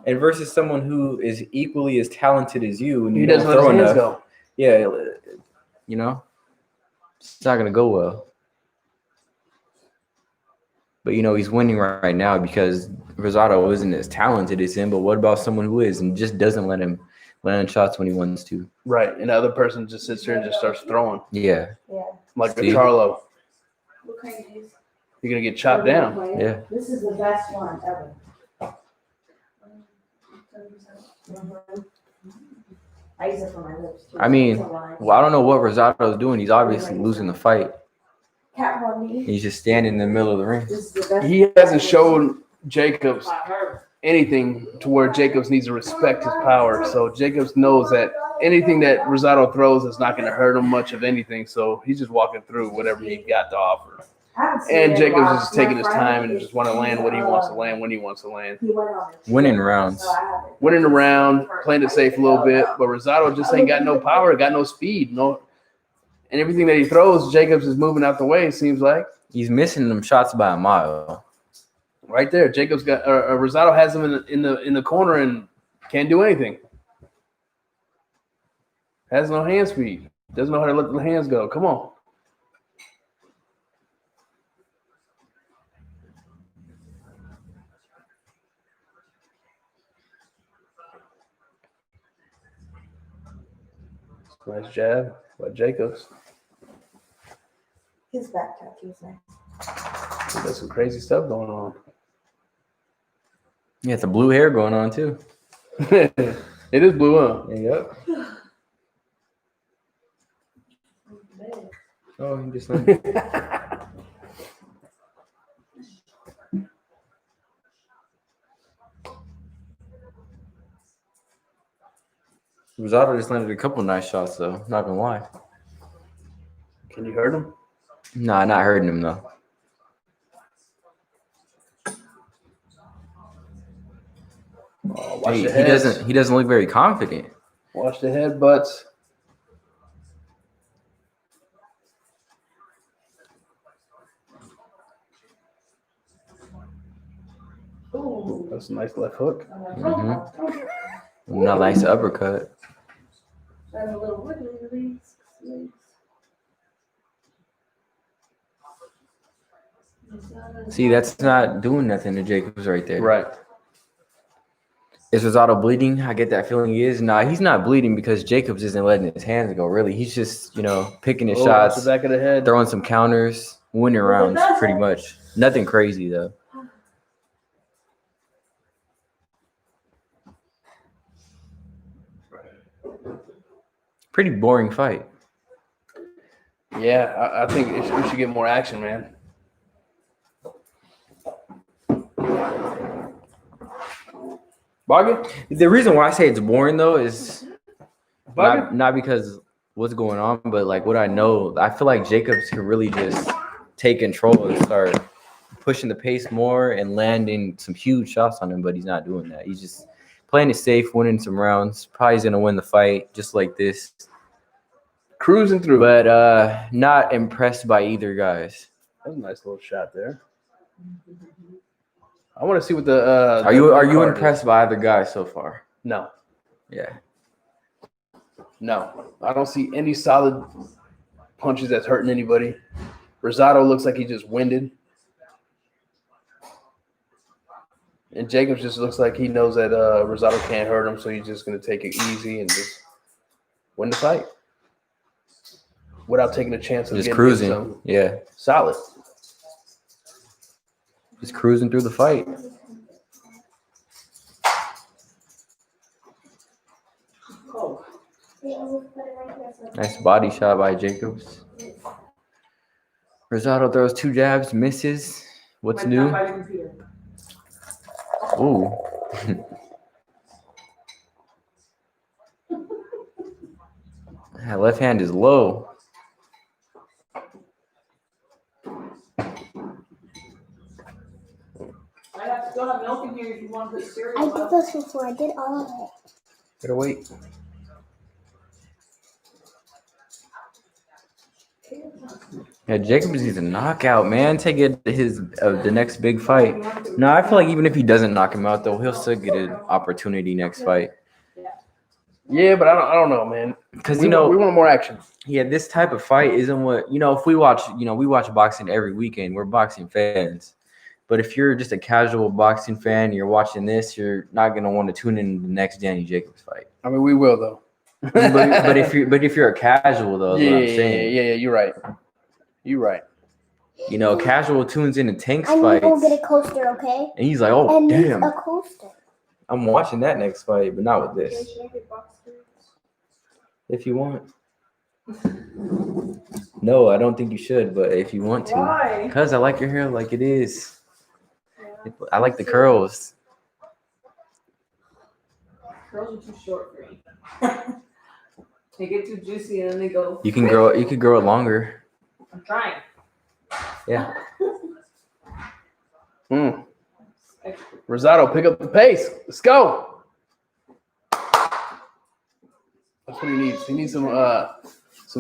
And versus someone who is equally as talented as you, and He you doesn't don't let his throw hands enough, go. yeah, it's not gonna go well. But he's winning right now because Rosado isn't as talented as him. But what about someone who is and just doesn't let him land shots when he wants to? Right, and the other person just sits there and just starts throwing Yeah. Yeah. like a See? Charlo. What kind of juice? You're gonna get chopped down. Yeah. This is the best one ever. I use it for my lips too. I mean, It's a lie. Well, I don't know what Rosado's doing. He's obviously losing the fight. Cat money. He's just standing in the middle of the ring. This is the best. He hasn't shown Jacobs by her. anything to where Jacobs needs to respect his power. So Jacobs knows that anything that Rosado throws is not going to hurt him much of anything. So he's just walking through whatever he's got to offer. I haven't seen And it Jacobs live. is just taking My his friend time and is- just want to land what he wants to land when he wants to land. He went on it. Winning rounds. So I have it. Winning around, playing it safe a little bit, but Rosado just ain't got no power, got no speed, no. And everything that he throws, Jacobs is moving out the way. It seems like He's missing them shots by a mile. right there, Jacobs got Rosado has him in the corner and can't do anything. Has no hand speed. Doesn't know how to let the hands go. Come on. Nice jab by Jacobs. His back tattoo is nice. He got some crazy stuff going on. Yeah, the blue hair going on too. It is blue, huh? Yep. Oh, he just Rosado just landed a couple nice shots though. Not gonna lie. Can you hurt him? Nah, not hurting him though. Oh, watch He the heads. doesn't look very confident. Watch the headbutts. Ooh. That's a nice left hook. Mhm. Not nice uppercut. That's a little wiggly release. See, that's not doing nothing to Jacobs right there. Right. Is Rosado bleeding? I get that feeling he is. Nah, he's not bleeding because Jacobs isn't letting his hands go. Really, he's just picking his Oh, shots, that's the back of the head. throwing some counters, winning rounds pretty much. Nothing crazy though. Pretty boring fight. Yeah, I think we should get more action, man. Bargain? The reason why I say it's boring though is Bargain? not because what's going on, but like what I know. I feel like Jacobs can really just take control and start pushing the pace more and landing some huge shots on him, but he's not doing that. He's just playing it safe, winning some rounds. Probably he's gonna win the fight just like this. Cruising through. But not impressed by either guys. That was a nice little shot there. I want to see what the Are you card impressed is. by either guy so far? No, Yeah. no. I don't see any solid punches that's hurting anybody. Rosado looks like he just winded. And Jacobs just looks like he knows that Rosado can't hurt him, so he's just going to take it easy and just win the fight without taking a chance of Just getting cruising. some Yeah. solid. Just cruising through the fight. Nice body shot by Jacobs. Rosado throws 2 jabs, misses. What's Might not new? by the computer. Ooh. That left hand is low. I still have milk in here if you want to put cereal. I did this before. I did all of it. Better wait. Yeah, Jacobs needs a knockout, man. Take it to his the next big fight. No, I feel like even if he doesn't knock him out, though, he'll still get an opportunity next fight. Yeah, but I don't know, man. Because we want more action. Yeah, this type of fight isn't what if we watch. We watch boxing every weekend. We're boxing fans. But if you're just a casual boxing fan, you're watching this, you're not gonna want to tune in the next Danny Jacobs fight. I mean, we will though. but if you're a casual though, is what I'm saying. Yeah, you're right. You're right. Casual tunes into Tank's I need to fights, go get a coaster, okay? and he's like, "Oh And needs damn, a coaster. I'm watching that next fight, but not with this." If you want. No, I don't think you should, but if you want to. Why? Because I like your hair like it is. I like the curls. Curls are too short for me. They get too juicy and then they go. You can grow it longer. I'm trying. Yeah. Rosado, pick up the pace. Let's go. That's what he needs. He needs some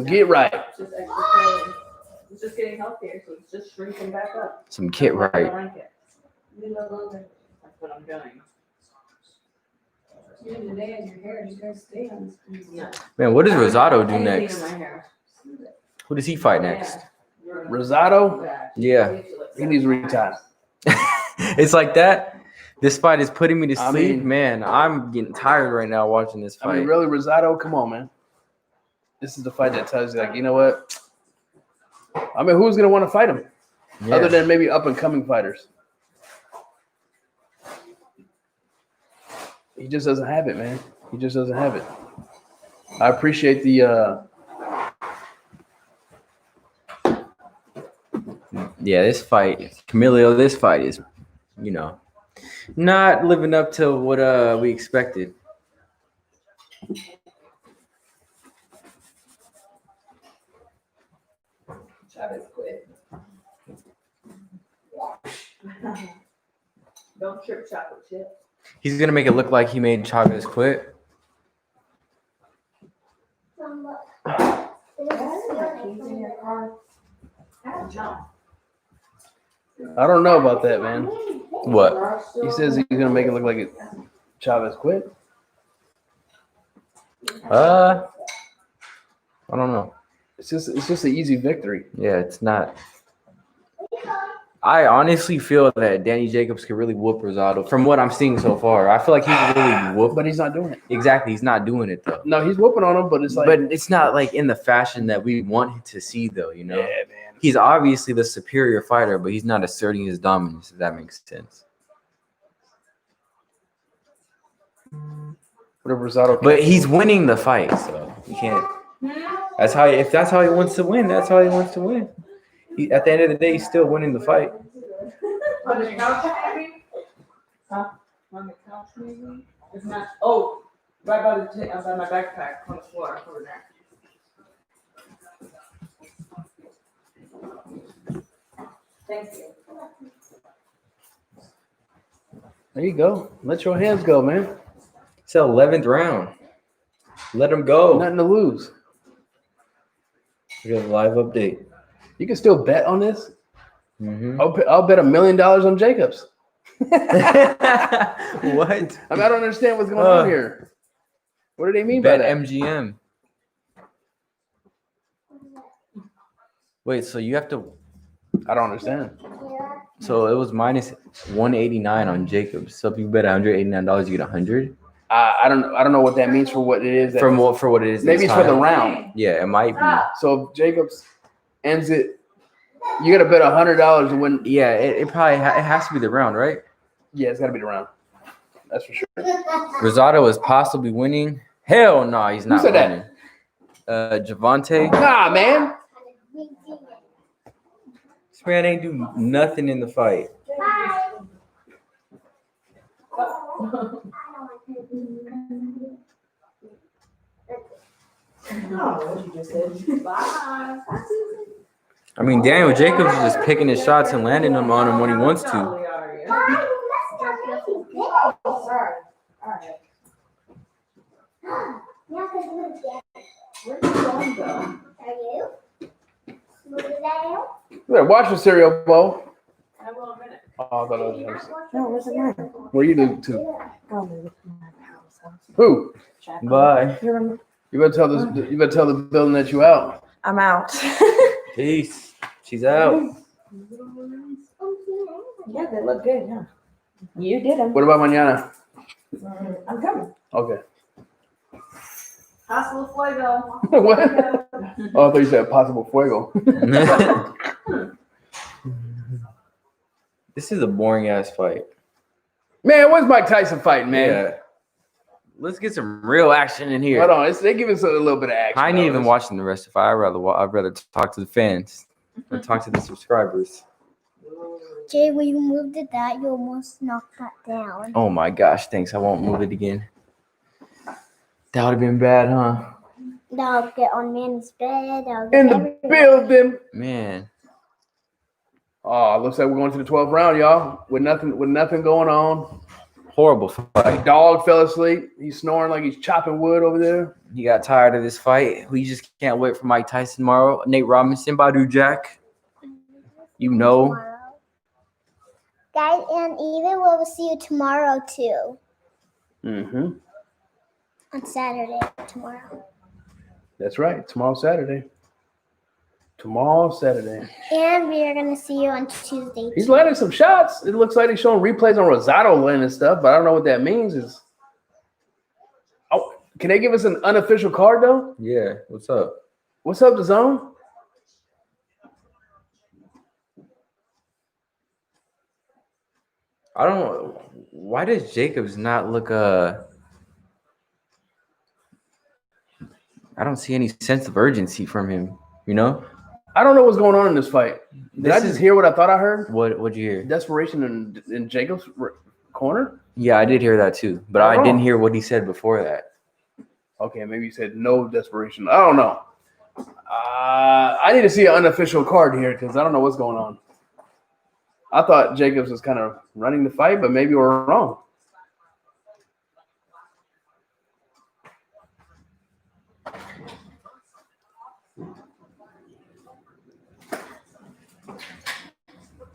get right. Just extra calories. It's just getting healthier, so it's just shrinking back up. Some kit I right. like it. That's what I'm doing. During the day, your hair, you gotta stay on this. Yeah. Man, what does Rosado do Anything next? in my hair. Who does he fight next? Rosado, Yeah. he needs to retire. It's like that. This fight is putting me to I sleep. mean- Man, I'm getting tired right now watching this I mean, fight. really, Rosado, come on, man. This is the fight that tells you, like, you know what? I mean, who's gonna want to fight him Yeah. other than maybe up and coming fighters? He just doesn't have it, man. He just doesn't have it. I appreciate the Yeah, this fight, Camilo, this fight is, not living up to what we expected. Chavez quit. Don't trip chocolate chip. He's gonna make it look like he made Chavez quit. I don't know about that, man. What? He says he's gonna make it look like it. Chavez quit. I don't know. It's just an easy victory. Yeah, it's not. I honestly feel that Danny Jacobs could really whoop Rosado from what I'm seeing so far. I feel like he could really whoop. But he's not doing it. Exactly, he's not doing it though. No, he's whooping on him, but it's like, But it's not like in the fashion that we want to see, though. yeah, man. He's obviously the superior fighter, but he's not asserting his dominance. If that makes sense. Whatever Rosado. But he's winning the fight, so you can't. That's how. If that's how he wants to win, that's how he wants to win. At the end of the day, he's still winning the fight. On the couch, maybe? Huh? On the couch, maybe? If not, oh, right by by my backpack on the floor over there. Thank you. There you go. Let your hands go, man. It's the 11th round. Let him go. Nothing to lose. We got a live update. You can still bet on this. Mm-hmm. I'll bet $1 million on Jacobs. What? I mean, I don't understand what's going on here. What do they mean by Bet that? MGM. Wait, so you have to. I don't understand. So it was minus 189 on Jacobs. So if you bet $189, you get 100. I don't know what that means for what it is. For what it is. Maybe this it's for the time. round. Yeah, it might be. So if Jacobs ends it, you got to bet $100 to win. Yeah, it probably it has to be the round, right? Yeah, it's got to be the round. That's for sure. Rosado is possibly winning. Hell no, he's not said that? winning. Javante. Nah, man. This man ain't do nothing in the fight. what you just said. Bye. I mean, Daniel Jacobs is just picking his shots and landing them on him when he wants to. Sorry. Alright. Where you going though? You better watch the cereal bowl. I will in a minute. Oh, I thought it was yours. No, where's the man? Where you live to? Oh, we look in my house. Who? Bye. You remember? You better tell this. You better tell the building that you out. I'm out. Peace. She's out. Yeah, they look good, huh? You did them. What about mañana? I'm coming. Okay. Hasta luego. What? Oh, I thought you said possible fuego. This is a boring ass fight. Man, when's Mike Tyson fighting, man? Yeah. Let's get some real action in here. Hold on, they give us a little bit of action. I ain't even watching the rest of it. I'd rather talk to the fans or talk to the subscribers. Jay, when you moved it that, you almost knocked that down. Oh my gosh, thanks. I won't move it again. That would have been bad, huh? I'll get on Manny's bed. I'll get In the everywhere. building. Man. Oh, looks like we're going to the 12th round, y'all. With nothing going on. Horrible fight. Dog fell asleep. He's snoring like he's chopping wood over there. He got tired of this fight. We just can't wait for Mike Tyson tomorrow. Nate Robinson, Badu Jack. You know. Tomorrow. Guys, and even we'll see you tomorrow too. Mm-hmm. On Saturday tomorrow. That's right. Tomorrow's Saturday. Tomorrow, Saturday. And we are going to see you on Tuesday. He's landing some shots. It looks like he's showing replays on Rosado landing stuff, but I don't know what that means. Oh, can they give us an unofficial card though? Yeah. What's up? What's up, DAZN? I don't know. Why does Jacobs not look I don't see any sense of urgency from him, you know? I don't know what's going on in this fight. Did This I just is- hear what I thought I heard? What'd you hear? Desperation in Jacob's corner? Yeah, I did hear that too, but I didn't hear what he said before that. Okay, maybe you said no desperation. I don't know. I need to see an unofficial card here because I don't know what's going on. I thought Jacobs was kind of running the fight, but maybe we're wrong.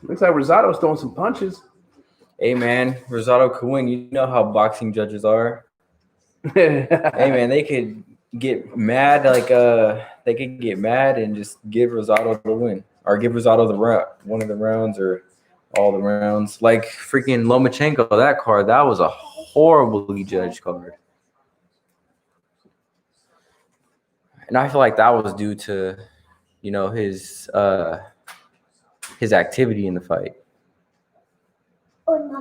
Looks like Rosado's throwing some punches. Hey man, Rosado could win. You know how boxing judges are. Hey man, they could get mad they could get mad and just give Rosado the win, or give Rosado one of the rounds, or all the rounds. Like freaking Lomachenko, that card, that was a horribly judged card, and I feel like that was due to, you know, his activity in the fight.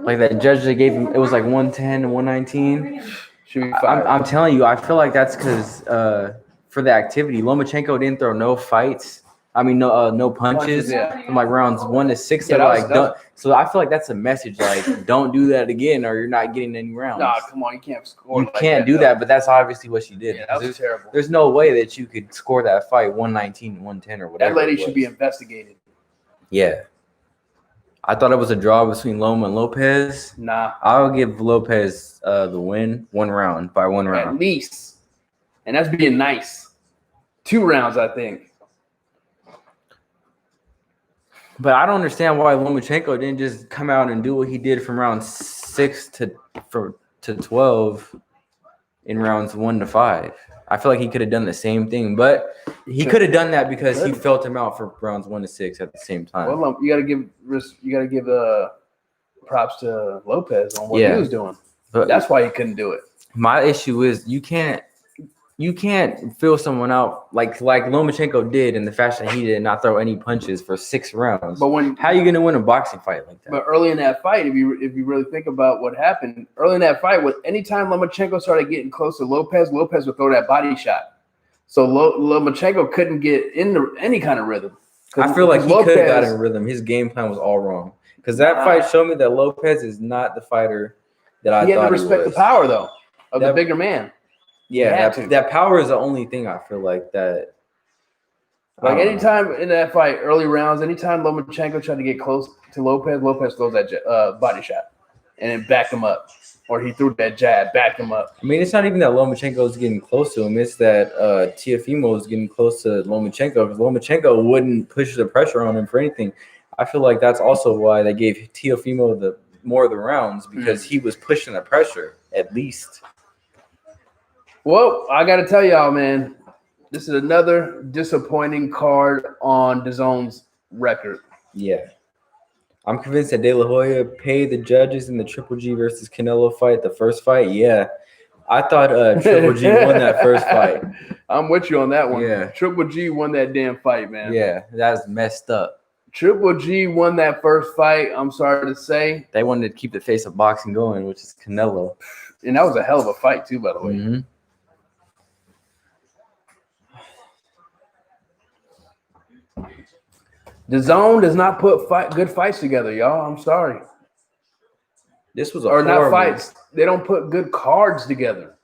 Like that judge that gave him, it was like 110 and 119. Should be fired. I'm telling you, I feel like that's because for the activity, Lomachenko didn't throw no fights. I mean, no punches. Yeah. From like rounds 1 to 6. Yeah, They're that was- like, don't. So I feel like that's a message, like, don't do that again, or you're not getting any rounds. Nah, come on, you can't score. You like can't do though. that, but that's obviously what she did. Yeah, that was there's, terrible. there's no way that you could score that fight 119, 110, or whatever. That lady it should was. be investigated. Yeah. I thought it was a draw between Loma and Lopez. Nah, I'll give Lopez the win, 1 round by 1 at round. least. And that's being nice. 2 rounds, I think. But I don't understand why Lomachenko didn't just come out and do what he did from round 6 to 12 in rounds 1 to 5. I feel like he could have done the same thing, but he could have done that because he felt him out for rounds 1 to 6 at the same time. Well, you got to give props to Lopez on what he was doing. But That's why he couldn't do it. my issue is you can't feel someone out like Lomachenko did in the fashion he did, not throw any punches for 6 rounds. But How are you gonna win a boxing fight like that? But early in that fight, if you really think about what happened early in that fight, anytime Lomachenko started getting close to Lopez would throw that body shot. So Lomachenko couldn't get into any kind of rhythm. I feel like he could have got in rhythm. His game plan was all wrong. Because that fight showed me that Lopez is not the fighter that I thought he was. He had to respect the power, though, of the bigger man. Yeah, that power is the only thing I feel like that. Like anytime in that fight, early rounds, anytime Lomachenko tried to get close to Lopez, Lopez throws that body shot and then backed him up. Or he threw that jab, backed him up. I mean, it's not even that Lomachenko is getting close to him. It's that Teofimo is getting close to Lomachenko because Lomachenko wouldn't push the pressure on him for anything. I feel like that's also why they gave Teofimo more of the rounds because he was pushing the pressure at least. Well, I got to tell y'all, man, this is another disappointing card on DAZN's record. Yeah. I'm convinced that De La Hoya paid the judges in the Triple G versus Canelo fight, the first fight. Yeah. I thought Triple G won that first fight. I'm with you on that one. Yeah. Triple G won that damn fight, man. Yeah, that's messed up. Triple G won that first fight, I'm sorry to say. They wanted to keep the face of boxing going, which is Canelo. And that was a hell of a fight, too, by the way. Mm-hmm. DAZN does not put good fights together, y'all. I'm sorry. This was not fights. They don't put good cards together.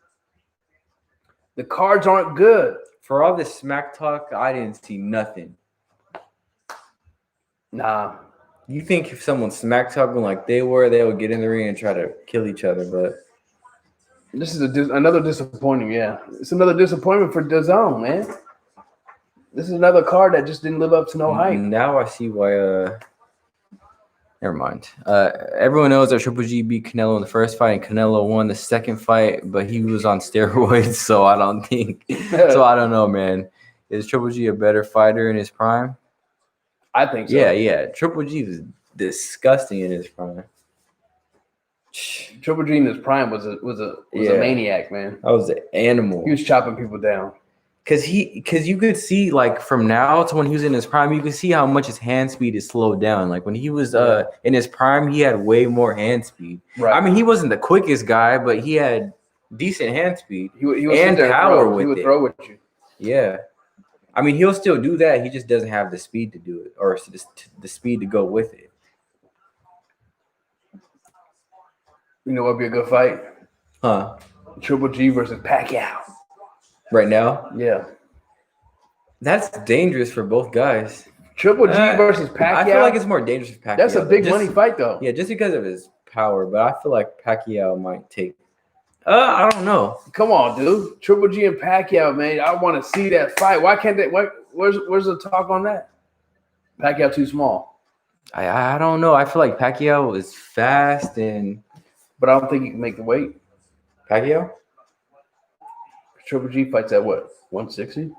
The cards aren't good. For all this smack talk, I didn't see nothing. Nah. You think if someone's smack talking like they would get in the ring and try to kill each other, but this is another disappointing. Yeah, it's another disappointment for DAZN, man. This is another card that just didn't live up to no hype. Now I see why. Never mind. Everyone knows that Triple G beat Canelo in the first fight, and Canelo won the second fight, but he was on steroids, so I don't think. So I don't know, man. Is Triple G a better fighter in his prime? I think so. Yeah. Triple G was disgusting in his prime. Triple G in his prime was a maniac, man. That was an animal. He was chopping people down. Cause you could see like from now to when he was in his prime, you could see how much his hand speed is slowed down. Like when he was in his prime, he had way more hand speed. Right. I mean, he wasn't the quickest guy, but he had decent hand speed. He was and power with it. He would throw with you. Yeah. I mean, he'll still do that. He just doesn't have the speed to do it, or the speed to go with it. You know what would be a good fight? Huh? Triple G versus Pacquiao. Right now? Yeah. That's dangerous for both guys. Triple G versus Pacquiao? I feel like it's more dangerous for Pacquiao. That's a big money fight, though. Yeah, just because of his power, but I feel like Pacquiao might take. I don't know. Come on, dude. Triple G and Pacquiao, man. I want to see that fight. Why can't they? Where's the talk on that? Pacquiao too small. I don't know. I feel like Pacquiao is fast but I don't think he can make the weight. Pacquiao? Triple G fights at what? 160?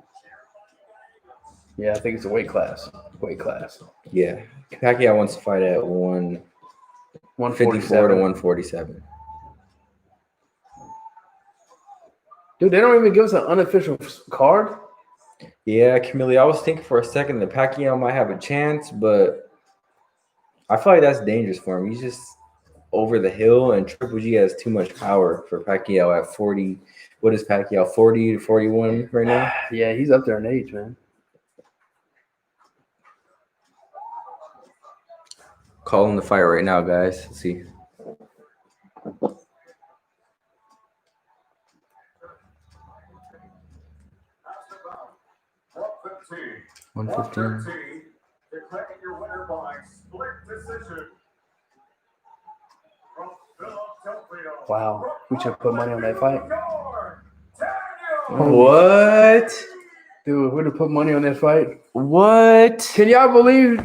Yeah, I think it's a weight class. Yeah. Pacquiao wants to fight at 154 to 147. Dude, they don't even give us an unofficial card. Yeah, Camille, I was thinking for a second that Pacquiao might have a chance, but I feel like that's dangerous for him. He's just over the hill, and Triple G has too much power for Pacquiao at 40. What is Pacquiao, 40 to 41 right now? Yeah, he's up there in age, man. Calling the fight right now, guys. Let's see. $115. Declaring your winner by split decision. From Philadelphia. Wow. We should put money on that fight. What? Dude, we're to put money on that fight. What? Can y'all believe?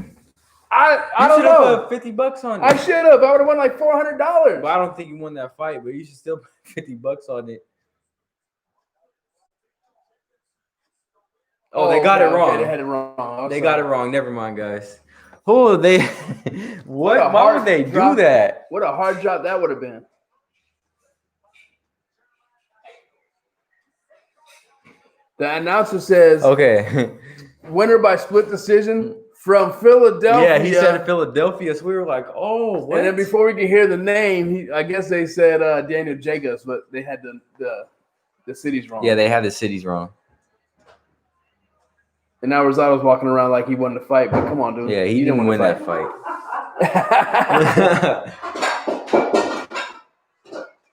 I don't know. Put $50 on it. I should have. I would have won like $400. Well, I don't think you won that fight, but you should still put $50 on it. Oh, they got it wrong. Okay, they had it wrong. They got it wrong. Never mind, guys. Oh, they. What? Why would they do that? What a hard drop that would have been. The announcer says, Okay. winner by split decision from Philadelphia. Yeah, he said Philadelphia, so we were like, oh, what? And then before we could hear the name, I guess they said Daniel Jacobs, but they had the cities wrong. Yeah, they had the cities wrong. And now Rosado's walking around like he won the fight. But come on, dude. Yeah, he You didn't win the that fight.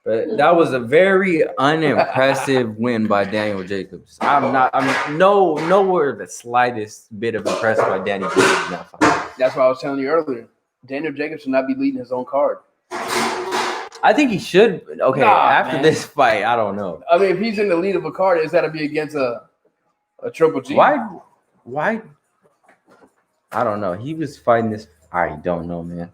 But that was a very unimpressive win by Daniel Jacobs. I'm nowhere the slightest bit of impressed by Danny Jacobs in that fight. That's what I was telling you earlier. Daniel Jacobs should not be leading his own card. I think he should. Okay, after man. this fight, I don't know. I mean, if he's in the lead of a card, it's got to be against a Triple G. Why? I don't know. He was fighting this. I don't know, man.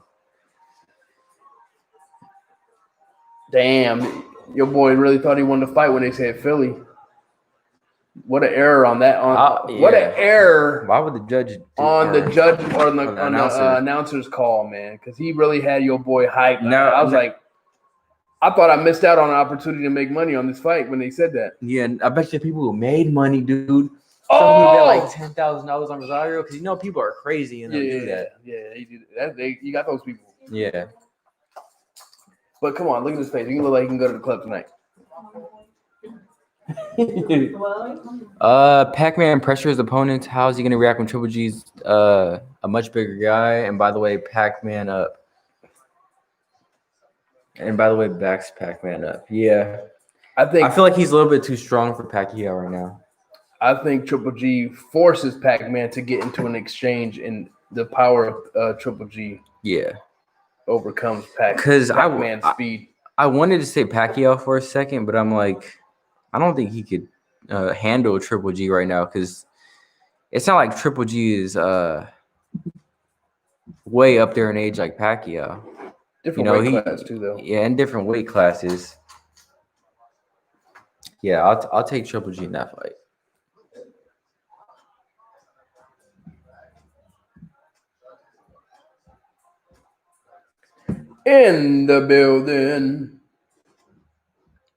Damn, your boy really thought he won the fight when they said Philly. What an error on that. What an error. Why would the judge the judge or on the announcer's call, man? Because he really had your boy hyped. I was like, I thought I missed out on an opportunity to make money on this fight when they said that. Yeah, and I bet you people who made money, dude. Some Oh, like $10,000 on Rosario because people are crazy and they'll do that. Yeah, he did that. You got those people. Yeah. But come on, look at his face. He can look like he can go to the club tonight. Pac-Man pressures opponents. How is he going to react when Triple G's a much bigger guy? And by the way, Pac-Man up. And by the way, backs Pac-Man up. Yeah. I feel like he's a little bit too strong for Pacquiao right now. I think Triple G forces Pac-Man to get into an exchange, and the power of Triple G overcomes Pac-Man's speed. I wanted to say Pacquiao for a second, but I'm like, I don't think he could handle Triple G right now because it's not like Triple G is way up there in age like Pacquiao. Different weight class too, though. Yeah, and different weight classes. Yeah, I'll take Triple G in that fight. In the building.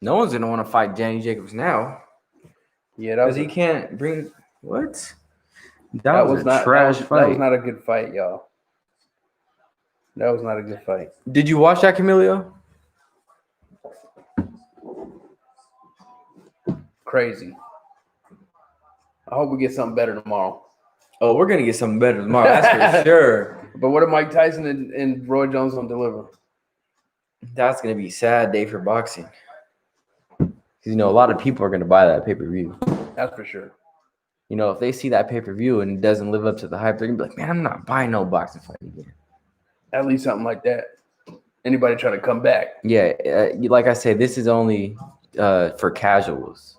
No one's gonna want to fight Danny Jacobs now. Yeah, because he can't bring what? That was not trash fight. That was not a good fight, y'all. That was not a good fight. Did you watch that, Camilio? Crazy. I hope we get something better tomorrow. Oh, we're gonna get something better tomorrow. That's for sure. But what are Mike Tyson and Roy Jones gonna deliver? That's gonna be a sad day for boxing. Because a lot of people are gonna buy that pay-per-view. That's for sure. If they see that pay-per-view and it doesn't live up to the hype, they're gonna be like, man, I'm not buying no boxing fight again. At least something like that. Anybody trying to come back? Yeah, like I said, this is only for casuals.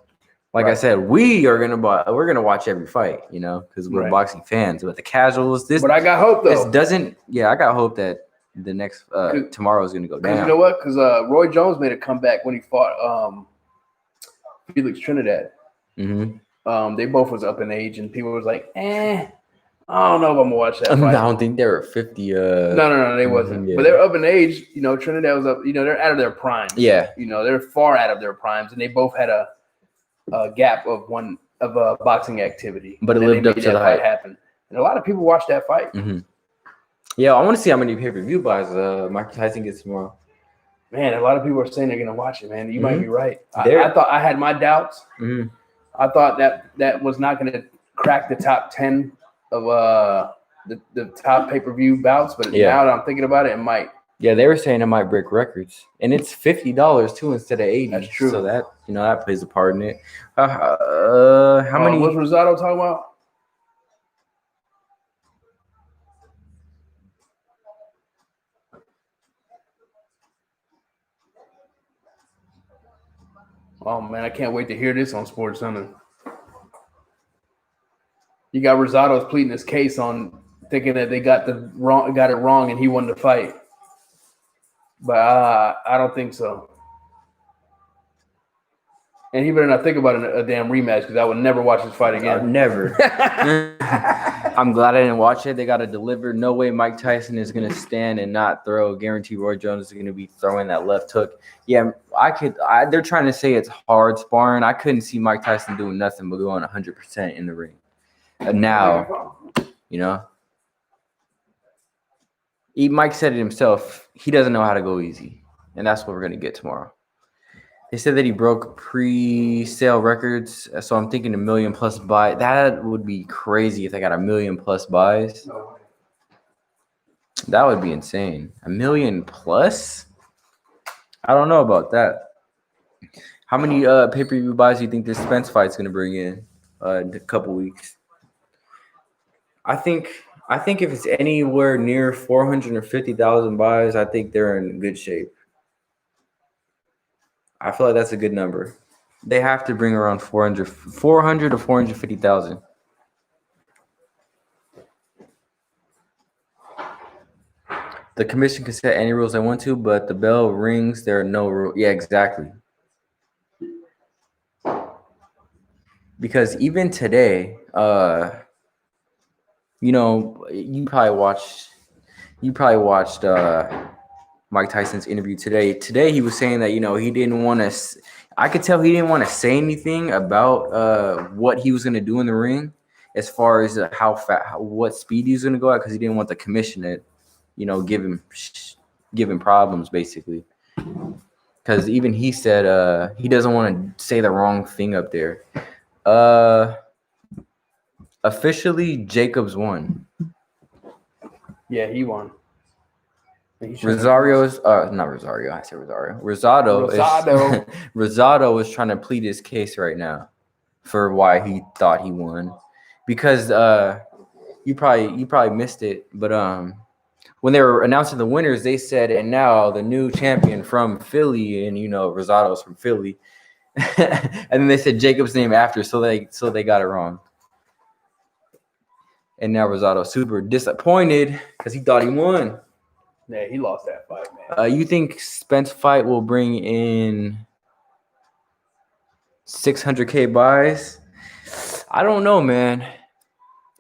Like I said, we're gonna watch every fight, because we're boxing fans. But the casuals, But I got hope though. This doesn't. Yeah, I got hope that the next tomorrow is gonna go down. You know what? Because Roy Jones made a comeback when he fought Felix Trinidad. Mm-hmm. They both was up in age, and people was like, I don't know if I'm gonna watch that fight. I don't think they were 50. No, they wasn't. Yeah. But they're up in age. Trinidad was up. They're out of their prime. Yeah. They're far out of their primes, and they both had a gap of boxing activity. But it lived up to the hype. Happened, and a lot of people watched that fight. Mm-hmm. Yeah, I want to see how many pay-per-view buys Mike Tyson gets tomorrow. Man, a lot of people are saying they're gonna watch it. Man, you might be right. I thought I had my doubts. Mm-hmm. I thought that was not going to crack the top 10 of the top pay-per-view bouts, but now that I'm thinking about it, it might. Yeah, they were saying it might break records, and it's $50 too instead of $80. That's true. So that that plays a part in it. How many? What's Rosado talking about? Oh man, I can't wait to hear this on Sports Center. You got Rosado's pleading his case on thinking that they got it wrong, and he won the fight. But I don't think so. And he better not think about a damn rematch because I would never watch this fight again. Never. I'm glad I didn't watch it. They got to deliver. No way Mike Tyson is going to stand and not throw. Guarantee Roy Jones is going to be throwing that left hook. Yeah, they're trying to say it's hard sparring. I couldn't see Mike Tyson doing nothing but going 100% in the ring. Now, Mike said it himself. He doesn't know how to go easy. And that's what we're going to get tomorrow. They said that he broke pre-sale records, so I'm thinking 1 million plus buy. That would be crazy if they got 1 million plus buys. That would be insane. 1 million plus? I don't know about that. How many pay-per-view buys do you think this Spence fight's gonna bring in a couple weeks? I think if it's anywhere near 450,000 buys, I think they're in good shape. I feel like that's a good number. They have to bring around 400 to 450,000. The commission can set any rules they want to, but the bell rings. There are no rules. Yeah, exactly. Because even today, you probably watched Mike Tyson's interview today. Today he was saying that he didn't want to. I could tell he didn't want to say anything about what he was going to do in the ring, as far as what speed he was going to go at, because he didn't want the commission to, give him problems basically. Because even he said he doesn't want to say the wrong thing up there. Officially, Jacobs won. Yeah, he won. Rosado. Rosado is trying to plead his case right now for why he thought he won, because you probably missed it, but when they were announcing the winners, they said, and now the new champion from Philly, and Rosado's from Philly, and then they said Jacob's name after, so they got it wrong. And now Rosado's super disappointed because he thought he won. Yeah, he lost that fight, man. You think Spence fight will bring in 600K buys? I don't know, man.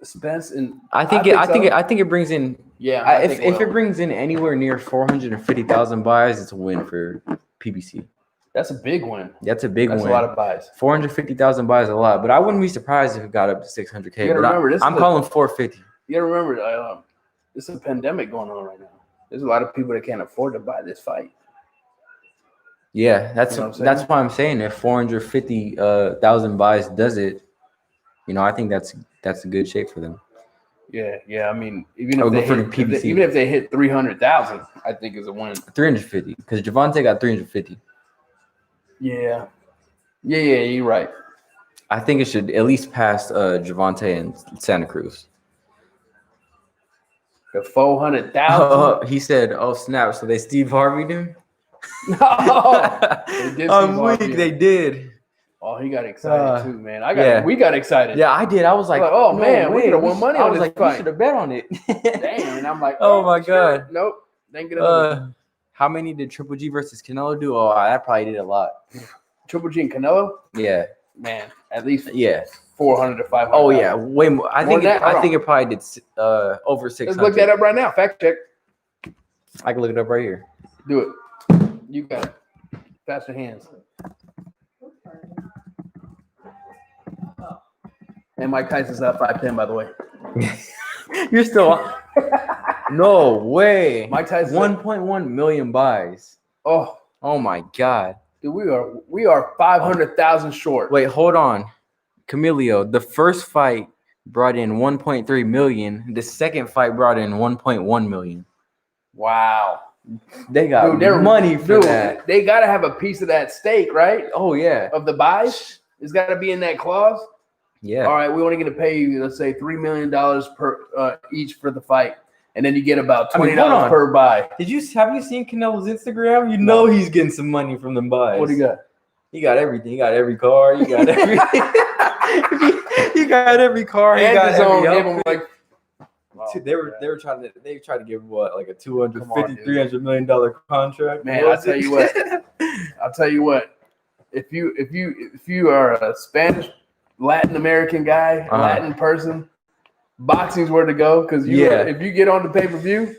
Spence and I think it brings in. Yeah, if it brings in anywhere near 450,000 buys, it's a win for PBC. That's a big win. That's a big win. That's a lot of buys. 450,000 buys is a lot, but I wouldn't be surprised if it got up to 600K. But I'm calling 450. You gotta remember, there's a pandemic going on right now. There's a lot of people that can't afford to buy this fight. Yeah, that's why I'm saying if 450,000 buys does it, I think that's a good shape for them. Yeah. I mean, even if they hit 300,000, I think is a win. 350, because Javante got 350. Yeah, you're right. I think it should at least pass Javante and Santa Cruz. The 400,000. He said, "Oh snap!" So they Steve Harvey'd him. No, I'm weak. They did. Oh, he got excited too, man. We got excited. Yeah, I did. I was like, "Oh man, we could have won money on this fight." You should have bet on it. Damn, and I'm like, "Oh my god, nope." Didn't get it. How many did Triple G versus Canelo do? Oh, that probably did a lot. Triple G and Canelo? Yeah, man, at least 400 to 500. Oh yeah, way more. I think it probably did over 600. Let's look that up right now. Fact check. I can look it up right here. Do it. You got it. Faster hands. And Mike Tyson's up 5'10", by the way. You're still no way. Mike Tyson 1.1 million buys. Oh my god. Dude, we are 500,000 short. Wait, hold on. Camilio, the first fight brought in 1.3 million. The second fight brought in 1.1 million. Wow. They got money for that. They got to have a piece of that steak, right? Oh, yeah. Of the buys? It's got to be in that clause? Yeah. All right, we only going to pay you, let's say, $3 million per each for the fight. And then you get about $20 per buy. Have you seen Canelo's Instagram? You know he's getting some money from them buys. What do you got? He got everything. He got every car. He got everything. He got every car. He got every they were trying to give what, like a $250-300 million contract. Man, I'll tell you what. If you are a Spanish Latin American guy, Latin person, boxing's where to go, because if you get on the pay-per-view,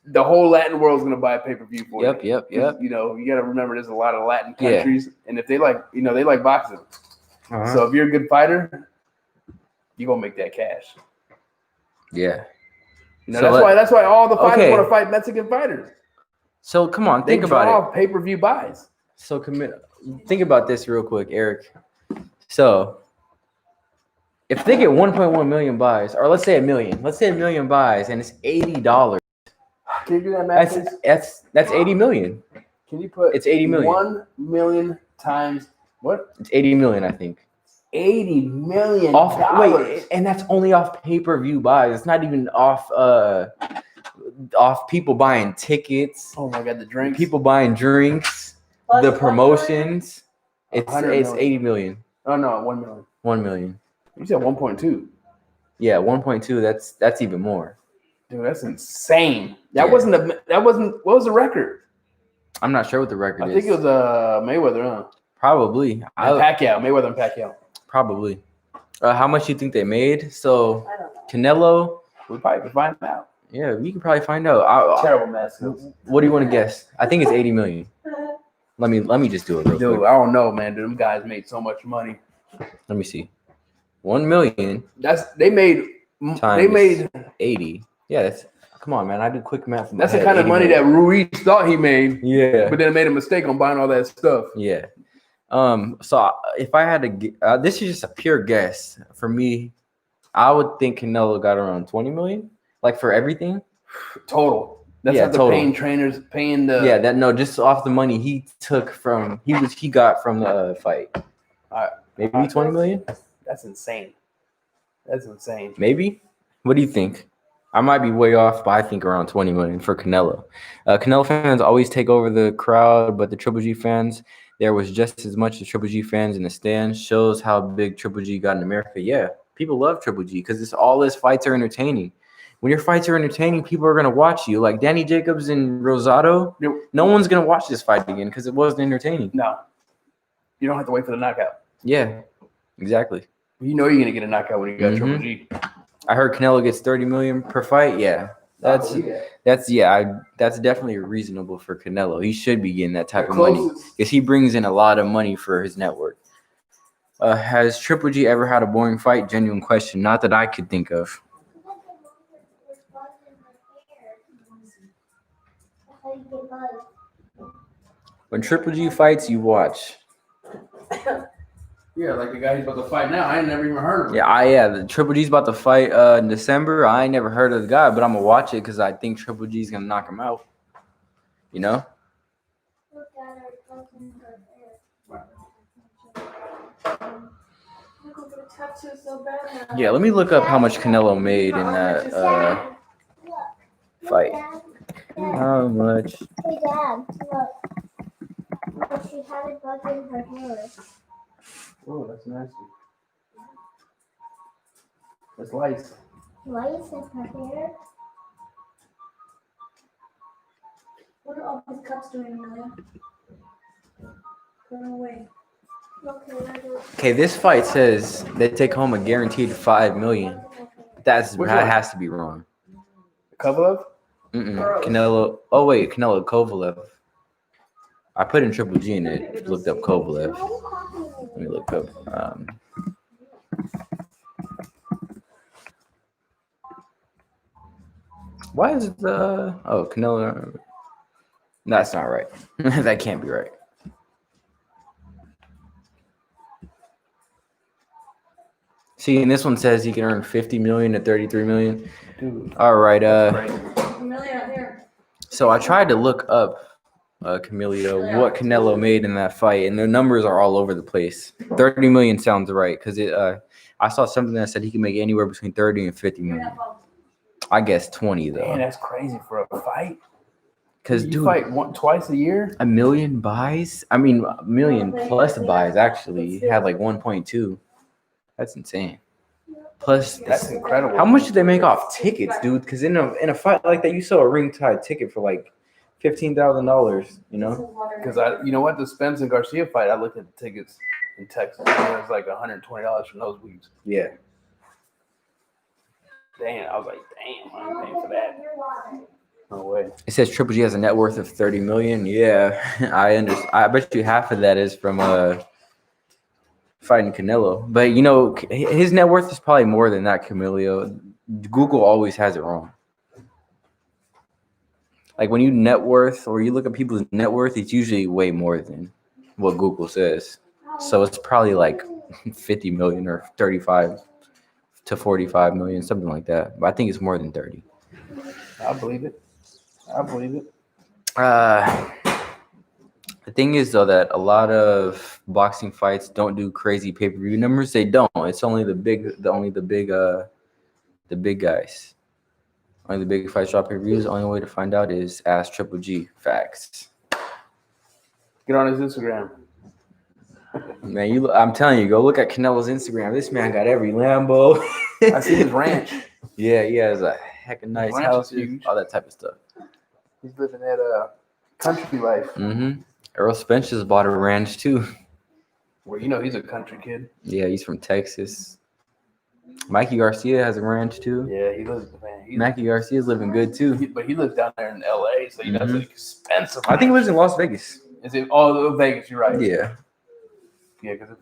the whole Latin world is going to buy a pay-per-view for you. Yep. You got to remember there's a lot of Latin countries, and if they like boxing. So if you're a good fighter, you're going to make that cash. Yeah. That's why all the fighters want to fight Mexican fighters. So come on, think about it. Pay-per-view buys. So think about this real quick, Eric. So if they get 1.1 million buys, or let's say a million buys, and it's $80, Can you do that math? that's 80 million. Can you put It's 80 million. 1 million times what? It's 80 million, I think. $80 million. Wait, and that's only off pay-per-view buys. It's not even off people buying tickets. Oh my god, the drinks. People buying drinks, the promotions. It's 80 million. Oh no, 1 million. 1 million. You said 1.2. Yeah, 1.2. That's even more. Dude, that's insane. That Yeah. wasn't. What was the record? I'm not sure what the record is. I think it was Mayweather, huh? Probably. And Pacquiao, Mayweather and Pacquiao. Probably. How much you think they made? So I don't know. Canelo. We probably could find out. Yeah, we can probably find out. Terrible math skills. What do you want to guess? I think it's 80 million. Let me just do it real Dude, quick. I don't know, man. Them guys made so much money. Let me see. 1 million They made times 80. Yeah, come on, man. I did quick math. in my that's the head. kind of 80 money million. that Ruiz thought he made, Yeah. but then made a mistake on buying all that stuff. Yeah. So if I had to, this is just a pure guess for me. I would think Canelo got around 20 million, like for everything. Total. That's Yeah, after total. paying trainers, paying the. Yeah, just off the money he took from he got from the fight. Maybe 20 million. That's insane. That's insane. Maybe. What do you think? I might be way off, but I think around 20 million for Canelo. Canelo fans always take over the crowd, but the Triple G fans, there was just as much as Triple G fans in the stands. Shows how big Triple G got in America. Yeah, people love Triple G because all his fights are entertaining. When your fights are entertaining, people are going to watch you. Like Danny Jacobs and Rosado, no one's going to watch this fight again because it wasn't entertaining. No. You don't have to wait for the knockout. Yeah, exactly. You know you're going to get a knockout when you got Triple G. I heard Canelo gets 30 million per fight. Yeah, that's definitely reasonable for Canelo. He should be getting that type of money because he brings in a lot of money for his network. Has Triple G ever had a boring fight? Genuine question. Not that I could think of. When Triple G fights, you watch. Yeah, like the guy he's about to fight now. I ain't never even heard of him. Yeah, the Triple G's about to fight in December. I ain't never heard of the guy, but I'm gonna watch it because I think Triple G's gonna knock him out. You know? Yeah, let me look up how much Canelo made in that fight. How much? Hey, Dad, look. She had a bug in her hair. Oh, that's nasty. That's lice. Why is in her hair? What are all these cups doing, Amelia? Put them away. Okay, this fight says they take home a guaranteed $5 million. That has to be wrong. Kovalev? Canelo. Oh wait, Canelo Kovalev. I put in Triple G and it looked up Kovalev. Let me look up. Why is it Canelo? No, that's not right. That can't be right. See, and this one says he can earn 50 million to 33 million. Dude. All right. Amelia, here. So I tried to look up Camilio, what Canelo made in that fight, and the numbers are all over the place. 30 million sounds right because I saw something that said he can make anywhere between 30 and 50 million. I guess 20 though. Man, that's crazy for a fight. Because you fight twice a year? A million buys? I mean, a million plus buys actually. He had like 1.2. That's insane. Plus, that's incredible. How much did they make off tickets, dude? Because in a fight like that, you sell a ring tied ticket for like $15,000. You know? Because you know what, the Spence and Garcia fight, I looked at the tickets in Texas. It was like $120 for nosebleeds. Yeah. Damn, I was like, damn, I'm paying for that. No way. It says Triple G has a net worth of 30 million. Yeah, I understand. I bet you half of that is from fighting Canelo. But you know, his net worth is probably more than that, Camilio. Google always has it wrong. Like when you net worth or you look at people's net worth, it's usually way more than what Google says. So it's probably like 50 million or 35 to 45 million, something like that. But I think it's more than 30. I believe it. The thing is though that a lot of boxing fights don't do crazy pay-per-view numbers. They don't. It's only the big guys. Only the big fights drop pay-per-views. The only way to find out is ask Triple G. Facts. Get on his Instagram. Man, I'm telling you, go look at Canelo's Instagram. This man got every Lambo. I see his ranch. Yeah, he has a heck of nice Ranch house, is huge. all that type of stuff. He's living that country life. Mm-hmm. Earl Spence just bought a ranch too. Well, you know he's a country kid. Yeah, he's from Texas. Mikey Garcia has a ranch too. Yeah, he lives. Man, Mikey Garcia's living good too. But he lives down there in L.A., so that's Mhm. expensive. I think he lives in Las Vegas. Is it? Oh, Vegas. You're right. Yeah. Yeah, because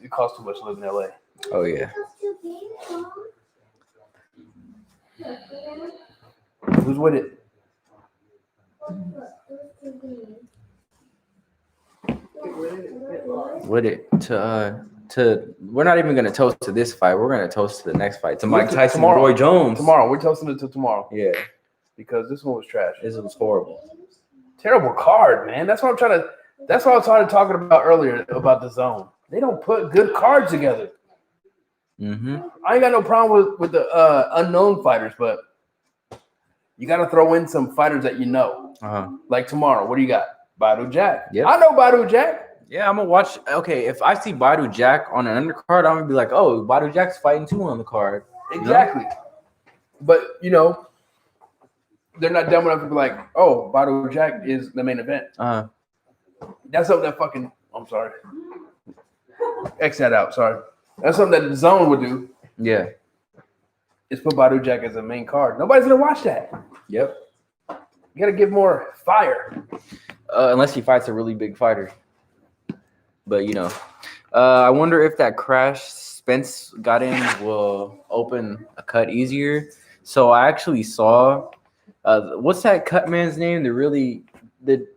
it costs too much to live in L.A. Oh yeah. Who's with it? With it to we're not even gonna toast to this fight. We're gonna toast to the next fight. To Mike Tyson and Tomorrow. Roy Jones. Tomorrow. We're toasting it to tomorrow Yeah. because this one was trash. This was horrible. Terrible card, man. That's what I'm trying to. That's what I was trying to talking about earlier about the zone. They don't put good cards together. Mm-hmm. I ain't got no problem with the unknown fighters, but you got to throw in some fighters that you know. Uh-huh. Like tomorrow, what do you got? Badu Jack. Yep. I know Badu Jack. Yeah, I'm gonna watch. Okay, if I see Badu Jack on an undercard, I'm gonna be like, oh, Badu Jack's fighting too on the card. Exactly. But you know, they're not dumb enough to be like, oh, Badu Jack is the main event. Uh-huh. That's something that fucking. I'm sorry. X that out. Sorry. That's something that the zone would do. Yeah. Is put Badu Jack as a main card. Nobody's gonna watch that. Yep. You gotta give more fire. Unless he fights a really big fighter. But you know, I wonder if that crash Spence got in will open a cut easier. So I actually saw, what's that cut man's name? The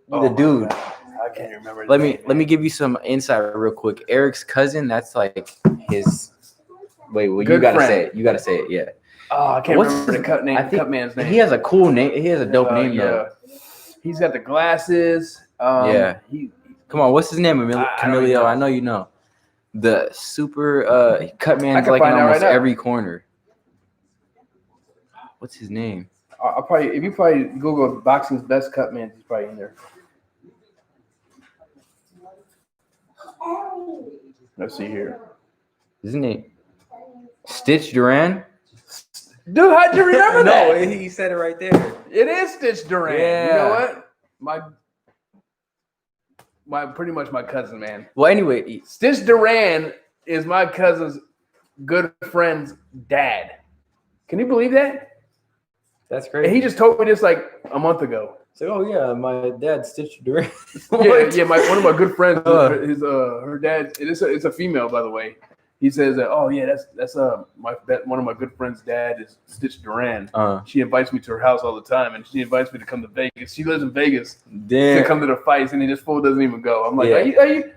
dude. God. I can't remember. his Let name, me give you some insight real quick. Eric's cousin. That's like his. Wait, well, you Good gotta friend. say it. You gotta say it. Yeah. Oh, I can't What's remember the cut name. I think Cut man's name. He has a cool name. He has a dope name though. He's got the glasses. Yeah. Come on, what's his name? I don't even Camilio. know. I know you know. The super cut man's can like in find out almost right now. every corner. What's his name? I'll probably if you probably Google boxing's best cut man, he's probably in there. Let's see here. His name Stitch Duran. Dude, how'd you remember that? he said it right there. It is Stitch Duran. Yeah. You know what? My pretty much my cousin, man. Well, anyway, Stitch Duran is my cousin's good friend's dad. Can you believe that? that's And crazy. he just told me this like a month ago. Said, "Oh yeah, my dad Stitch Duran." Yeah, one of my good friends, Uh. her dad. It's a female, by the way. He says that. Oh yeah, that's one of my good friend's dad is Stitch Duran. She invites me to her house all the time, and she invites me to come to Vegas. She lives in Vegas to Damn. come to the fights, and this fool doesn't even go. I'm like, Yeah. are you?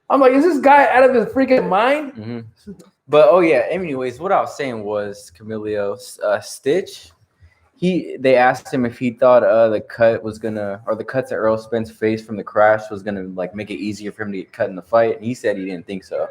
I'm like, is this guy out of his freaking mind? Mm-hmm. But oh yeah. Anyways, what I was saying was Camilio Stitch. They asked him if he thought the cuts that Earl Spence faced from the crash was gonna like make it easier for him to get cut in the fight, and he said he didn't think so.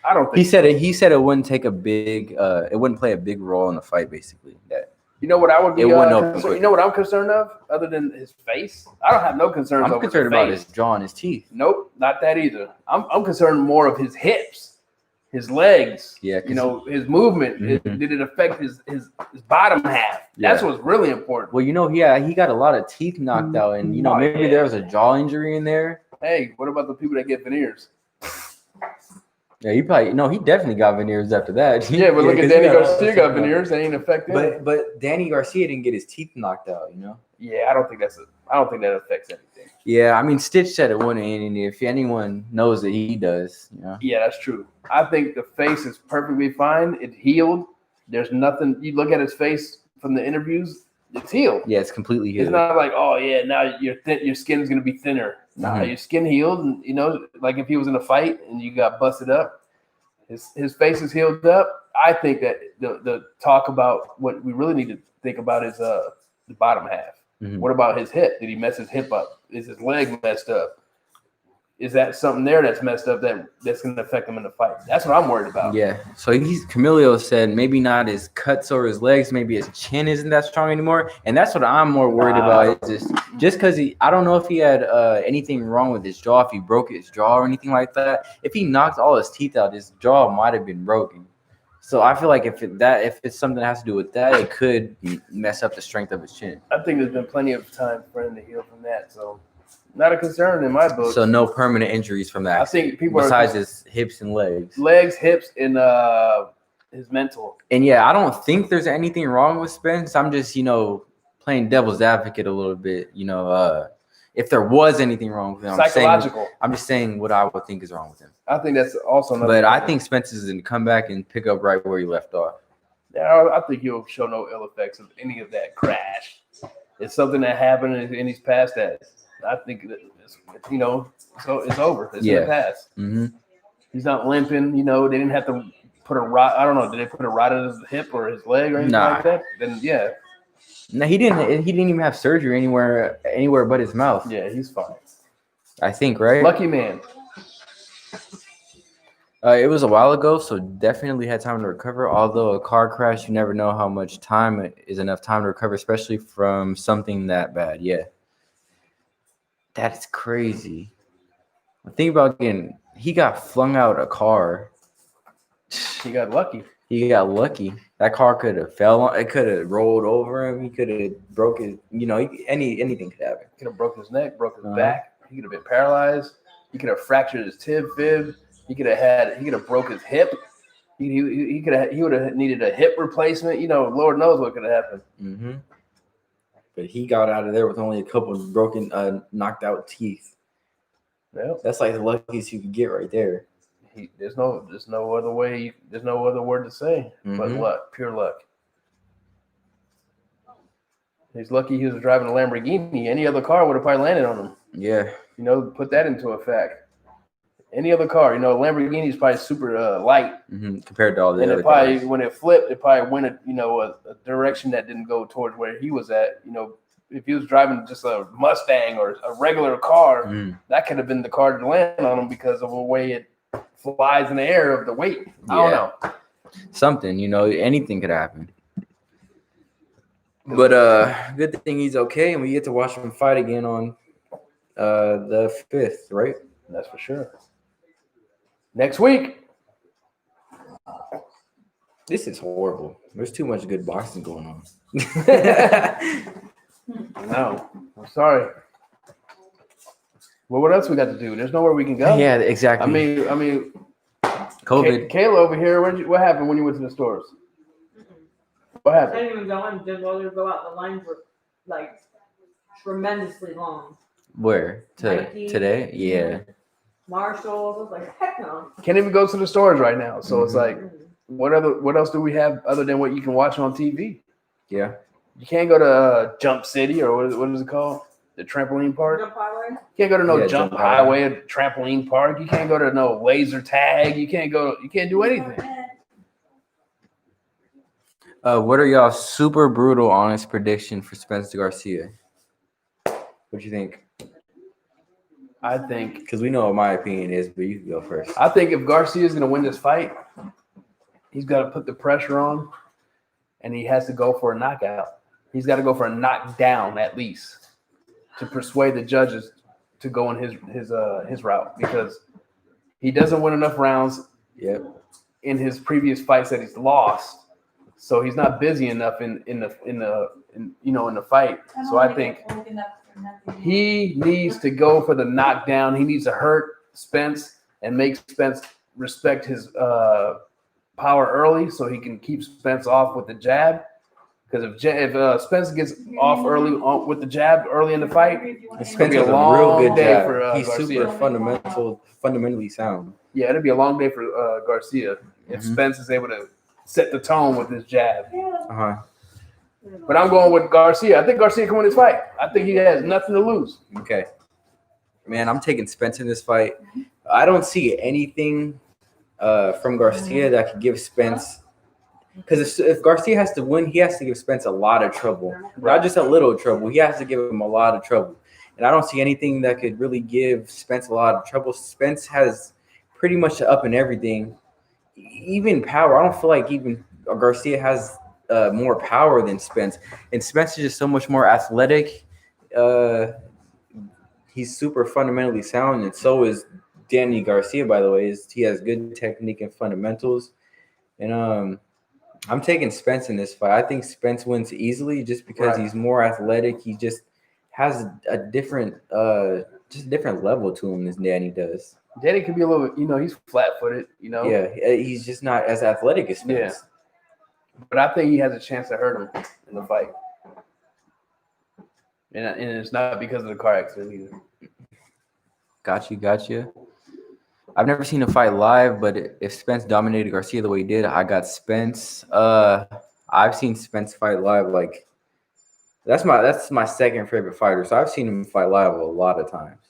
I don't think. He said it wouldn't take a big it wouldn't play a big role in the fight, basically. That You know what I would be? It wouldn't open concerned, quick. you know what I'm concerned of, other than his face. I don't have no concerns. I'm over concerned the about face. his jaw and his teeth. Nope, not that either. I'm concerned more of his hips, his legs. Yeah, 'cause- you know, his movement. Mhm. Did it affect his bottom half? That's Yeah. what's really important. Well, you know, he got a lot of teeth knocked out, and you know, Oh, maybe yeah. there was a jaw injury in there. Hey, what about the people that get veneers? Yeah, he definitely got veneers after that. Yeah, but look at 'cause Danny he Garcia got veneers. They ain't affect him. But Danny Garcia didn't get his teeth knocked out, you know. Yeah, I don't think that affects anything. Yeah, I mean, Stitch said it wouldn't, and if anyone knows it, he does. You know. Yeah, that's true. I think the face is perfectly fine. It healed. There's nothing. You look at his face from the interviews. It's healed. Yeah, it's completely It's healed. not like, oh yeah, now you're thin. Your skin's gonna be thinner. Nah, your skin healed, and like if he was in a fight and you got busted up, his face is healed up. I think that the talk about what we really need to think about is the bottom half. Mhm. What about his hip? Did he mess his hip up? Is his leg messed up? Is that something there that's messed up that's going to affect him in the fight? That's what I'm worried about. Yeah. So Camilio said maybe not his cuts or his legs, maybe his chin isn't that strong anymore, and that's what I'm more worried about. Is just because I don't know if he had anything wrong with his jaw, if he broke his jaw or anything like that. If he knocked all his teeth out, his jaw might have been broken. So I feel like if it's something that has to do with that, it could mess up the strength of his chin. I think there's been plenty of time for him to heal from that, so not a concern in my book. So no permanent injuries from that. I think people besides his hips and legs. Legs, hips, and his mental. And yeah, I don't think there's anything wrong with Spence. I'm just, playing devil's advocate a little bit. If there was anything wrong with him, Psychological. I'm just saying what I would think is wrong with him. I think that's also another. But I think Spence is going to come back and pick up right where he left off. Yeah, I think he'll show no ill effects of any of that crash. It's something that happened and he's past that. I think that so it's over. It's in the past. Mm-hmm. He's not limping. They didn't have to put a rod. I don't know. Did they put a rod in his hip or his leg or anything like that? Then yeah. No, he didn't. He didn't even have surgery anywhere but his mouth. Yeah, he's fine. I think, right? Lucky man. It was a while ago, so definitely had time to recover. Although a car crash, you never know how much time is enough time to recover, especially from something that bad. Yeah. That's crazy. Think about he got flung out a car. He got lucky. That car could have fell on. It could have rolled over him. He could have broke his. Anything could happen. He could have broke his neck, broke his back. He could have been paralyzed. He could have fractured his fib. He could have broke his hip. He would have needed a hip replacement. Lord knows what could have happened. Mm-hmm. But he got out of there with only a couple of broken, knocked out teeth. Yeah, that's like the luckiest you could get right there. There's no other way. There's no other word to say but luck, pure luck. He's lucky he was driving a Lamborghini. Any other car would have probably landed on him. Yeah. Put that into effect. Any other car, Lamborghini is probably super light compared to all the other cars. And when it flipped, it probably went a direction that didn't go towards where he was at. If he was driving just a Mustang or a regular car, that could have been the car to land on him because of the way it flies in the air of the weight. I don't know. Something, anything could happen. But good thing he's okay, and we get to watch him fight again on the 5th, right? That's for sure. Next week. This is horrible. There's too much good boxing going on. No, I'm sorry. Well, what else we got to do? There's nowhere we can go. Yeah, exactly. I mean, COVID. Kayla over here. What happened when you went to the stores? What I happened? didn't even go in. Didn't bother to go out. The lines were like tremendously long. Where? Nike. Today? Yeah. Marshalls. I was like, heck no. Can't even go to the stores right now. So it's like, what else do we have other than what you can watch on TV? Yeah. You can't go to Jump City or what is it called? The trampoline park. Jump highway. You can't go to no Jump Highway or trampoline park. You can't go to no laser tag. You can't do anything. What are y'all super brutal honest prediction for Spence Garcia? What do you think? I think, because we know what my opinion is, but you can go first. I think if Garcia is going to win this fight, he's got to put the pressure on, and he has to go for a knockout. He's got to go for a knockdown at least to persuade the judges to go in his route, because he doesn't win enough rounds. Yep. In his previous fights that he's lost, so he's not busy enough in the fight. So I think he needs to go for the knockdown. He needs to hurt Spence and make Spence respect his power early, so he can keep Spence off with the jab. Because if Spence gets off early with the jab early in the fight, Spence has a real good day jab. for He's Garcia. super fundamentally sound. Yeah, it'll be a long day for Garcia if Spence is able to set the tone with his jab. But I'm going with Garcia. I think Garcia can win this fight. I think he has nothing to lose. Okay. man, I'm taking Spence in this fight. I don't see anything from Garcia that could give Spence. Because if Garcia has to win, he has to give Spence a lot of trouble. Not just a little trouble. He has to give him a lot of trouble. And I don't see anything that could really give Spence a lot of trouble. Spence has pretty much up in everything. Even power. I don't feel like even Garcia has more power than Spence. And Spence is just so much more athletic. He's super fundamentally sound, and so is Danny Garcia, by the way. He has good technique and fundamentals. And I'm taking Spence in this fight. I think Spence wins easily just because he's more athletic. He just has a different level to him than Danny does. Danny could be a little, he's flat-footed, Yeah, he's just not as athletic as Spence. Yeah. But I think he has a chance to hurt him in the fight. And it's not because of the car accident either. Got you. I've never seen a fight live, but if Spence dominated Garcia the way he did, I got Spence. I've seen Spence fight live. Like that's my second favorite fighter. So I've seen him fight live a lot of times.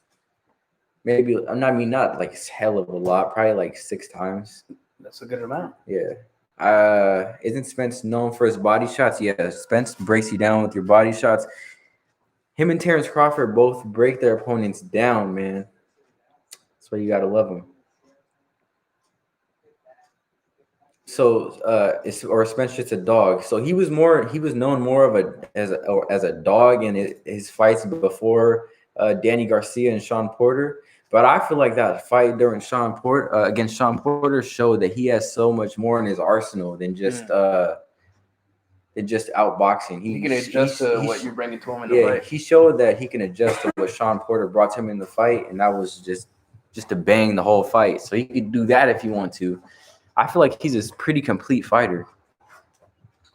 Maybe not like hell of a lot, probably like 6 times. That's a good amount. Yeah. Isn't Spence known for his body shots? Yeah, Spence breaks you down with your body shots. Him and Terrence Crawford both break their opponents down, man. That's why you gotta love him. So, Spence just a dog. So he was known more as a dog in his fights before Danny Garcia and Sean Porter. But I feel like that fight during against Sean Porter showed that he has so much more in his arsenal than just outboxing. He can adjust to what you're bringing to him in the fight. He showed that he can adjust to what Sean Porter brought to him in the fight, and that was just to bang the whole fight. So he could do that if you want to. I feel like he's a pretty complete fighter.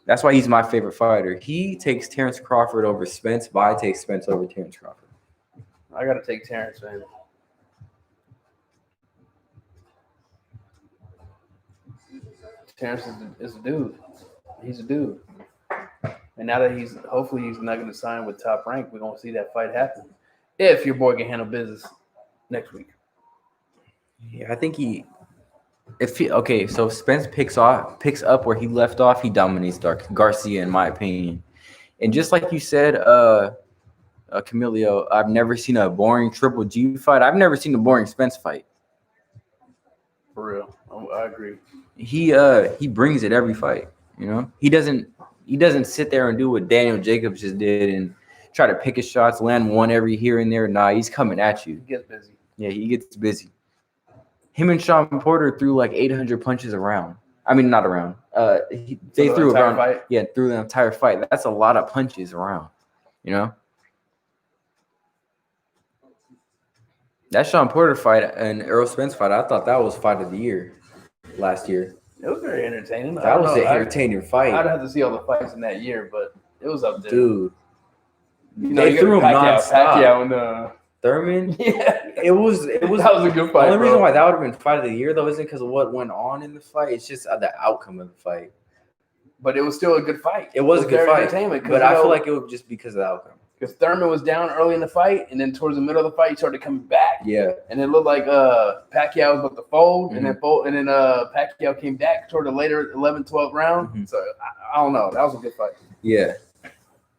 That's why he's my favorite fighter. He takes Terrence Crawford over Spence, but I take Spence over Terrence Crawford. I got to take Terrence, man. Terrence is a dude. He's a dude. And now that hopefully he's not going to sign with Top Rank, we're going to see that fight happen. If your boy can handle business next week. Yeah, I think so Spence picks up where he left off, he dominates Garcia, in my opinion. And just like you said, Camilio, I've never seen a boring Triple G fight. I've never seen a boring Spence fight. For real. I agree. He brings it every fight, He doesn't sit there and do what Daniel Jacobs just did and try to pick his shots, land one every here and there. Nah, he's coming at you. He gets busy. Yeah, he gets busy. Him and Sean Porter threw like 800 punches around. I mean, not around. They threw around. Fight? Yeah, through the entire fight. That's a lot of punches around. That Sean Porter fight and Errol Spence fight, I thought that was fight of the year last year. It was very entertaining. That was an entertaining fight. I'd have to see all the fights in that year, but it was up there. Dude. They threw him nonstop. Pacquiao and Thurman. Yeah. It was that was a good fight. The only reason why that would have been fight of the year though isn't because of what went on in the fight. It's just the outcome of the fight. But it was still a good fight. It was a good fight. But I feel like it was just because of the outcome. Because Thurman was down early in the fight, and then towards the middle of the fight, he started coming back. Yeah. And it looked like Pacquiao was about to fold, and then Pacquiao came back toward the later 11th, 12th round. Mm-hmm. So I don't know. That was a good fight. Yeah.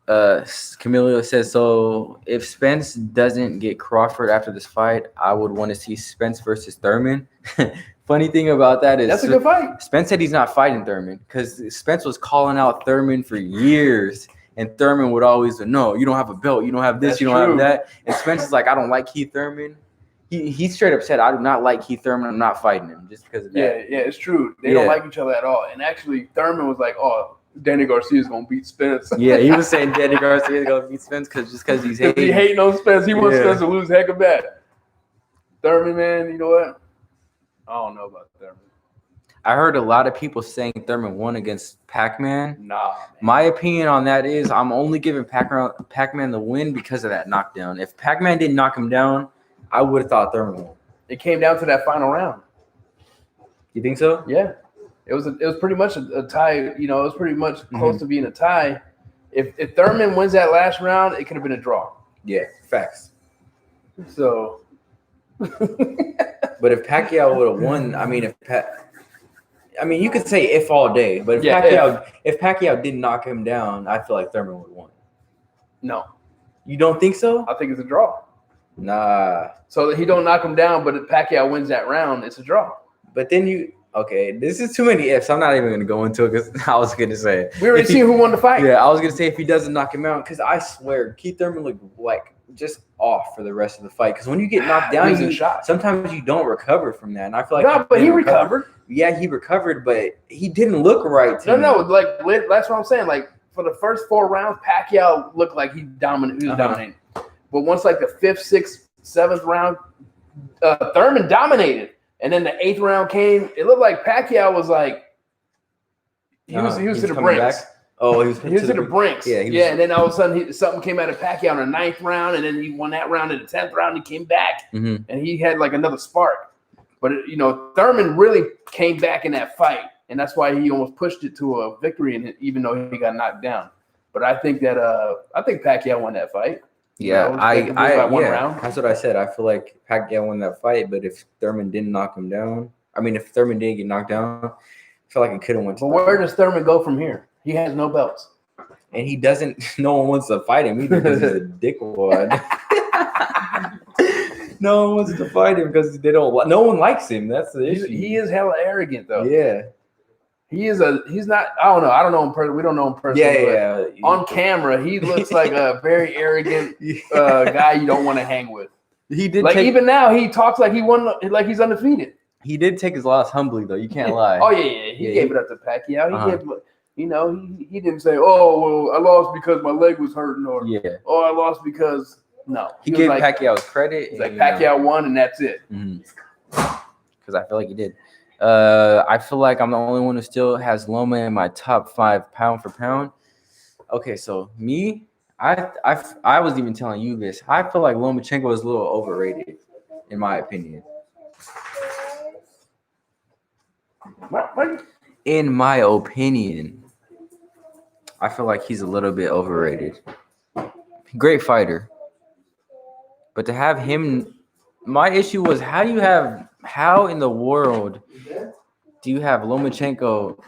Camilio says, so if Spence doesn't get Crawford after this fight, I would want to see Spence versus Thurman. Funny thing about that is that's a good fight. Spence said he's not fighting Thurman because Spence was calling out Thurman for years. And Thurman would always say, no, you don't have a belt. You don't have this. That's you don't true. have that. And Spence is like, I don't like Keith Thurman. He straight up said, I do not like Keith Thurman. I'm not fighting him just because of that. Yeah, it's true. They don't like each other at all. And actually, Thurman was like, oh, Danny Garcia is going to beat Spence. Yeah, he was saying Danny Garcia is going to beat Spence because he's hating. He hating on Spence. He wants Spence to lose heck of bad. Thurman, man, you know what? I don't know about Thurman. I heard a lot of people saying Thurman won against Pac-Man. Nah. Man. My opinion on that is I'm only giving Pac-Man the win because of that knockdown. If Pac-Man didn't knock him down, I would have thought Thurman won. It came down to that final round. You think so? Yeah. It was pretty much a tie. It was pretty much close to being a tie. If Thurman wins that last round, it could have been a draw. Yeah, facts. So But if Pacquiao would have won, I mean, you could say if all day, but if Yeah, if Pacquiao didn't knock him down, I feel like Thurman would have won. No, You don't think so? I think it's a draw. Nah. So that he don't knock him down, but if Pacquiao wins that round, it's a draw. But then okay, this is too many ifs. I'm not even gonna go into it because I was gonna say We already seen who won the fight. yeah, I was gonna say if he doesn't knock him out, because I swear Keith Thurman looked like just off for the rest of the fight. Because when you get knocked down, Losing shots. sometimes you don't recover from that, and I feel like No, but he recovered. Yeah, he recovered, but he didn't look right. To me. No, like that's what I'm saying. Like for the first 4 rounds, Pacquiao looked like he was dominating. But once like the 5th, 6th, 7th round, Thurman dominated, and then the 8th round came. It looked like Pacquiao was like he was to the coming brinks. back. Oh, he was to the brinks. Yeah, and then all of a sudden something came out of Pacquiao in the 9th round, and then he won that round in the 10th round. He came back, and he had like another spark. But Thurman really came back in that fight, and that's why he almost pushed it to a victory. And even though he got knocked down, but I think Pacquiao won that fight. Yeah, one round. That's what I said. I feel like Pacquiao won that fight, but if Thurman didn't knock him down, if Thurman didn't get knocked down, I feel like it could have went. But where does Thurman go from here? He has no belts, and he doesn't. No one wants to fight him either because he's a dickwad. No one wants to fight him because they don't. No one likes him. That's the issue. He is hella arrogant though. Yeah, he's not. I don't know. I don't know him personally. We don't know him personally. Yeah. On camera, he looks like a very arrogant guy you don't want to hang with. He did. Even now, he talks like he won, like he's undefeated. He did take his loss humbly though. You can't lie. Oh yeah. He gave it up to Pacquiao. He gave. He didn't say, "Oh well, I lost because my leg was hurting," or "Oh, I lost because." No, he gave Pacquiao credit. He's like Pacquiao won, and that's it. Because I feel like he did. I feel like I'm the only one who still has Loma in my top 5 pound for pound. Okay, so me, I was even telling you this. I feel like Lomachenko is a little overrated, in my opinion. What? In my opinion, I feel like he's a little bit overrated. Great fighter. But to have him, my issue was how in the world do you have Lomachenko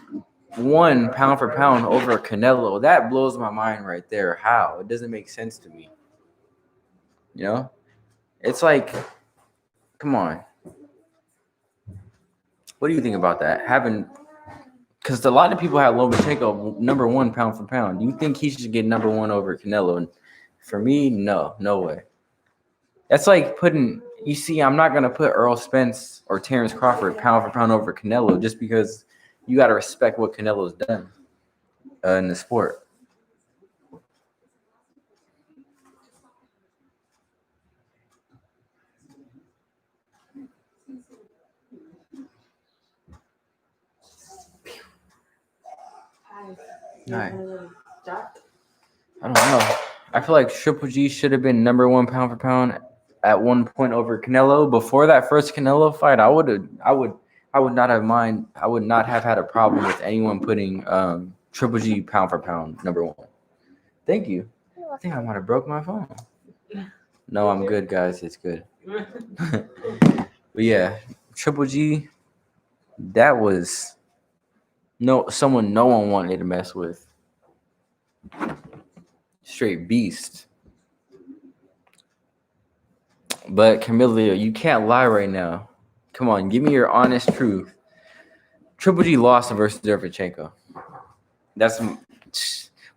1 pound for pound over Canelo? That blows my mind right there. How? It doesn't make sense to me. It's like, come on. What do you think about that? Because a lot of people have Lomachenko number 1 pound for pound. Do you think he should get number 1 over Canelo? And for me, no way. That's like I'm not going to put Earl Spence or Terrence Crawford pound for pound over Canelo just because you got to respect what Canelo's done in the sport. Hi. I don't know. I feel like Triple G should have been number 1 pound for pound at one point over Canelo. Before that first Canelo fight, I would not have had a problem with anyone putting Triple G pound for pound number 1. Thank you. I think I might have broke my phone. No, I'm good, guys. It's good. But yeah, Triple G, that was someone no one wanted to mess with. Straight beast. But Camilla, you can't lie right now. Come on, give me your honest truth. Triple G lost versus Derevchenko. That's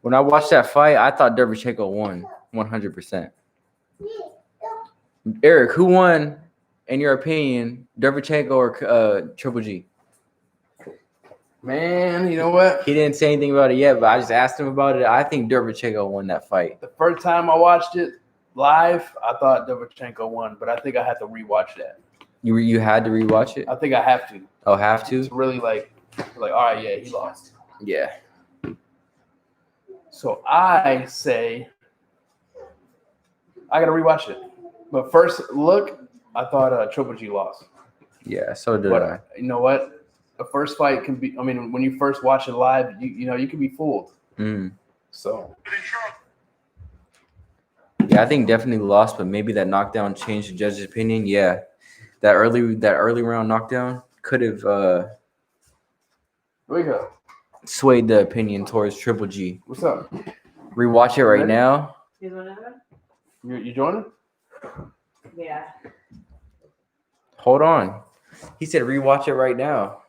when I watched that fight, I thought Derevchenko won 100%. Eric, who won in your opinion, Derevchenko or Triple G? Man, you know what? He didn't say anything about it yet, but I just asked him about it. I think Derevchenko won that fight. The first time I watched it live, I thought Derevchenko won, but I think I had to rewatch that. You had to rewatch it? I think I have to. Oh, have to? It's really like all right, yeah, he lost. Yeah. So I say I gotta rewatch it. But first look, I thought Triple G lost. Yeah, so did I. You know what? The first fight can be. I mean, when you first watch it live, you can be fooled. So. Yeah, I think definitely lost, but maybe that knockdown changed the judge's opinion. Yeah, That early round knockdown could have Wake up. swayed the opinion towards Triple G. What's up? Rewatch it right Ready? now. You want another? You joining? Yeah. Hold on. He said rewatch it right now.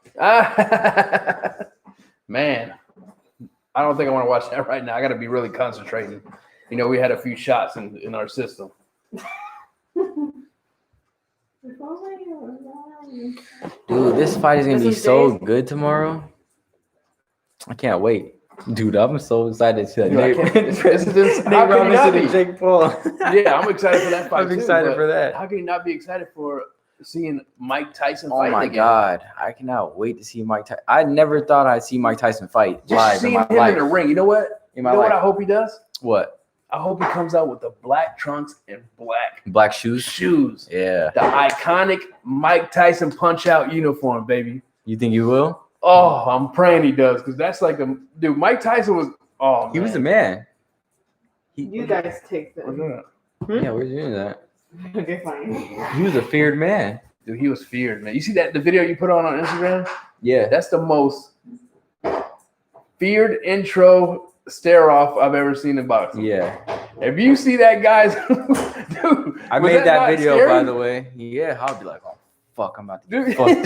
Man, I don't think I want to watch that right now. I got to be really concentrating. You know, we had a few shots in our system. Dude, this fight is gonna be This is so Jay's? good tomorrow. I can't wait. Dude, I'm so excited to see that. Dude, I Nate, can't- this is- Nate how can you not Robinson and be? Jake Paul. Yeah, I'm excited for that fight. I'm excited too, for but that. How can you not be excited for seeing Mike Tyson Oh fight my again? god, I cannot wait to see Mike Tyson. I never thought I'd see Mike Tyson fight Just live in seeing my him life. in the ring. You know what? In You my know what life. I hope he does? What? I hope he comes out with the black trunks and black Black shoes? shoes. Yeah. The iconic Mike Tyson punch-out uniform, baby. You think you will? Oh, I'm praying he does, because that's like a dude. Mike Tyson was. Oh, man. He was the man. You guys take What's them. that? Yeah, we're doing that. Okay, fine. He was a feared man. Dude, he was feared, man. You see the video you put on Instagram? Yeah. That's the most feared intro stare off I've ever seen in boxing. Yeah. If you see that guy's dude, I was made that not video, scary? by the way. Yeah, I'll be like, oh, fuck, I'm about to Dude, get fucked.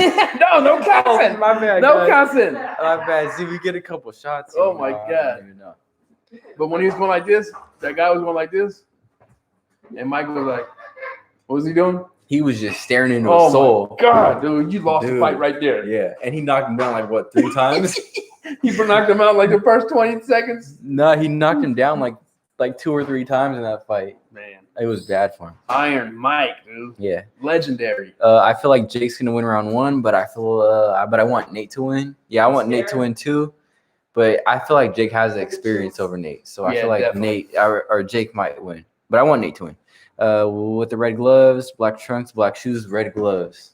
no cussing. My bad, No guys. cussing. My bad. See, we get a couple shots. Oh here, my I don't God. even know. But when he was going like this, that guy was going like this, and Mike was like, "What was he doing?" He was just staring into Oh his soul. my God, dude, you lost the Dude. fight right there. Yeah, and he knocked him down like what 3 times? He knocked him out like the first 20 seconds. No, he knocked him down like 2 or 3 times in that fight. Man, It was bad for him. Iron Mike, dude, Yeah. legendary. I feel like Jake's gonna win round 1, but I want Nate to win. Yeah, I want Nate to win too, but I feel like Jake has the experience over Nate, so I Yeah, feel like definitely. Nate or Jake might win, but I want Nate to win. With the red gloves, black trunks, black shoes, red gloves.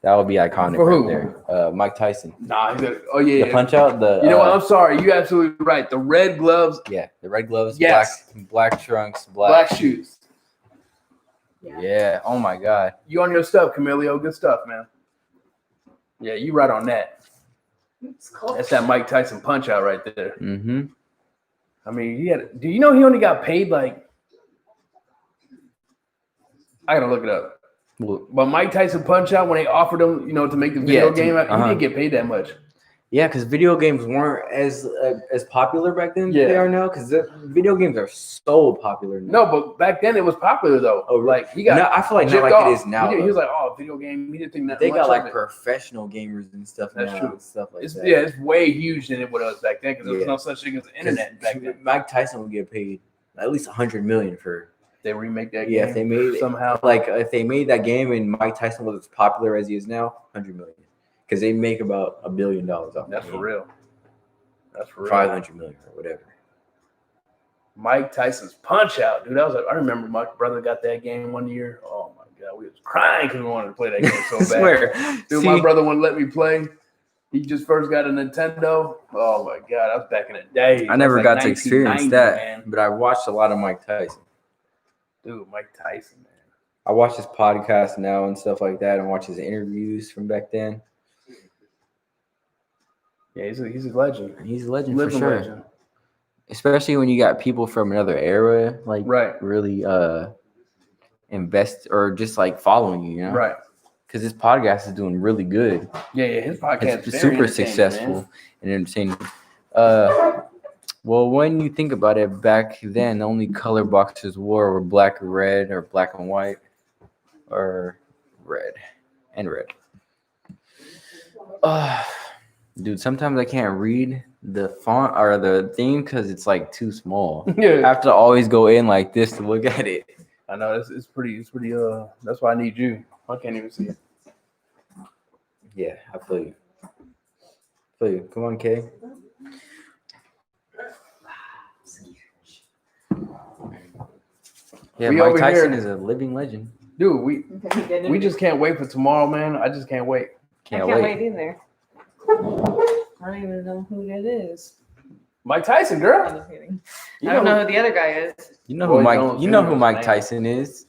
That would be iconic For right who? there. Mike Tyson. Nah, he's oh yeah. The punch out. The You know what? I'm sorry. You're absolutely right. The red gloves, yeah, the red gloves, Yes. black trunks, black shoes. Yeah. Oh my God. You on your stuff, Camilio. Good stuff, man. Yeah, you right on that. It's cold. That's that Mike Tyson punch out right there. Mm-hmm. I mean, do you know he only got paid like? I gotta look it up. Well, But Mike Tyson punch out when they offered him, to make the video Yeah, game, he uh-huh. didn't get paid that much. yeah, because video games weren't as popular back then as Yeah. they are now. Because the video games are so popular now. No, but back then it was popular though. Oh, Like he got. No, I feel like not gypped like off. it is now. He was though. like, "Oh, video game." He didn't think that. They much got of like it. professional gamers and stuff That's now. true. And stuff like It's that. it's way huge than it was back then because there was Yeah. no such thing as the internet back then. Mike Tyson would get paid at least $100 million for. They remake that game. Yeah, if they made somehow. like if they made that game and Mike Tyson was as popular as he is now, $100 million, because they make about $1 billion off. That's that for game. real. That's for real. 500 million or whatever. Mike Tyson's punch out, dude. I remember my brother got that game one year. Oh my God, we was crying because we wanted to play that game so I bad. swear. Dude, See, my brother wouldn't let me play. He just first got a Nintendo. Oh my God, that was back in the day. I never That's got like to experience 1990, that, man. but I watched a lot of Mike Tyson. Dude, Mike Tyson, man. I watch his podcast now and stuff like that, and watch his interviews from back then. Yeah, he's a legend. He's a legend for Living sure. legend. Especially when you got people from another era, like Right. really invest or just like following you, you know? Right. Because his podcast is doing really good. Yeah, his podcast It's is very super entertaining, successful man. and entertaining. Well, when you think about it, back then, the only color boxers wore were black or red, or black and white, or red and red. Dude, sometimes I can't read the font or the thing because it's like too small. I Yeah, have to always go in like this to look at it. I know it's pretty. That's why I need you. I can't even see it. Yeah, I feel you. Come on, Kay. Yeah, We Mike over Tyson here- is a living legend. Dude, we just can't wait for tomorrow, man. I just can't wait. Can't I can't wait. wait either. I don't even know who that is. Mike Tyson, girl. I'm just kidding. You I don't know who the other guy is. You know Roy who Mike. Jones You know Jr. who is Mike his name. Tyson is.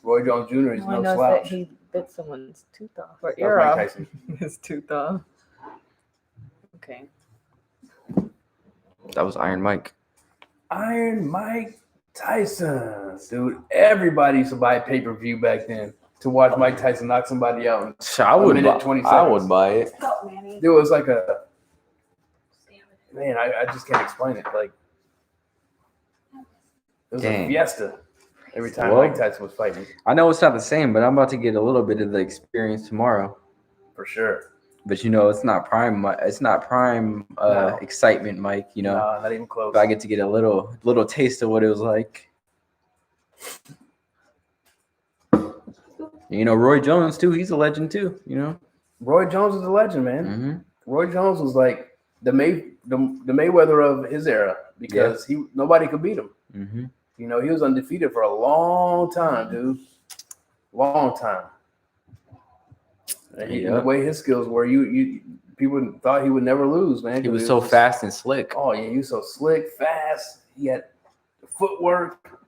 Roy Jones Jr. is All I no know is that slouch. he bit someone's tooth off or That ear was Mike off. Tyson. His tooth off. Okay. That was Iron Mike. Iron Mike Tyson, dude. Everybody used to buy pay-per-view back then to watch Mike Tyson knock somebody out. I would minute, buy, 20 I seconds. would buy it. Go, Manny. Dude, it was like a man. I just can't explain it. Like it was Dang. a fiesta every time Well, Mike Tyson was fighting, I know it's not the same, but I'm about to get a little bit of the experience tomorrow. for sure. But you know, it's not prime. It's not prime No. excitement, Mike. You know, No, not even close. but I get to get a little taste of what it was like. You know, Roy Jones too. He's a legend too. You know. Roy Jones is a legend, man. Mm-hmm. Roy Jones was like the Mayweather of his era because nobody could beat him. Mm-hmm. You know, he was undefeated for a long time, dude. Long time. And the way his skills were, you people thought he would never lose, man. He was so fast and slick. Oh yeah, he was so slick, fast. He had footwork.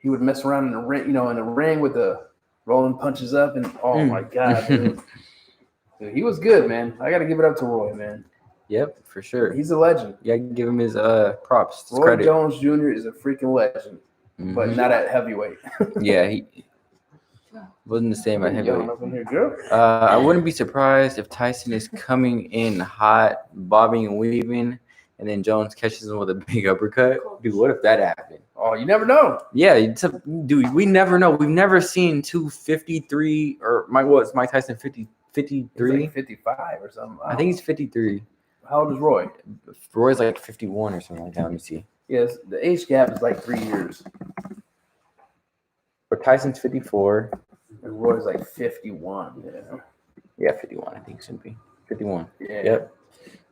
He would mess around in the ring, with the rolling punches up, and oh my god, dude. Dude, he was good, man. I got to give it up to Roy, man. Yep, for sure. He's a legend. Yeah, I can give him his props. His Roy credit. Jones Jr. is a freaking legend, but Mhm. not at heavyweight. Yeah, he wasn't the same at Yelling heavyweight. up in here, girl. I wouldn't be surprised if Tyson is coming in hot, bobbing and weaving, and then Jones catches him with a big uppercut. Dude, what if that happened? Oh, you never know. Yeah, dude, we never know. We've never seen 253 or Mike Tyson 53? He's like 55 or something. I think he's 53. How old is Roy? Roy's like 51 or something like that. Let me see. Yes, the age gap is like 3 years. But Tyson's 54. And Roy's like 51. Yeah. Yeah, 51. I think it should be 51. Yeah. Yep.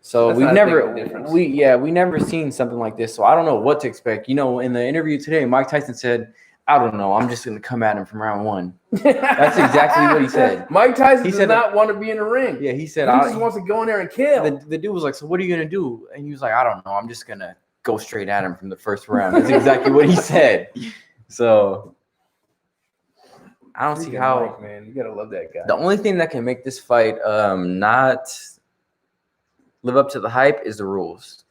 So That's we've not a never big difference. we never seen something like this. So I don't know what to expect. You know, in the interview today, Mike Tyson said, "I don't know. I'm just gonna come at him from round one." That's exactly what he said. Mike Tyson He does said not want to be in the ring. Yeah, he He said, just wants to go in there and kill. the dude was like, "So what are you gonna do?" And he was like, "I don't know. I'm just gonna go straight at him from the first round." That's exactly what he said. So I don't see Freaking how. Mike, man, you gotta love that guy. The only thing that can make this fight not live up to the hype is the rules.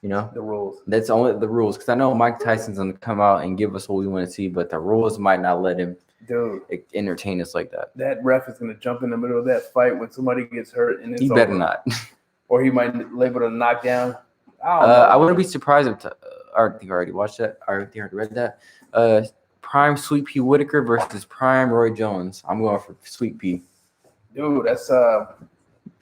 You know, The rules. that's only the rules, because I know Mike Tyson's gonna come out and give us what we want to see, but the rules might not let him Dude, entertain us like that. that ref is gonna jump in the middle of that fight when somebody gets hurt, and it's He better over. not. Or he might label it a knockdown. I don't know. I wouldn't be surprised if I think I already watched that. I think I already read that. Prime Sweet Pea Whitaker versus Prime Roy Jones. I'm going for Sweet Pea. Dude, that's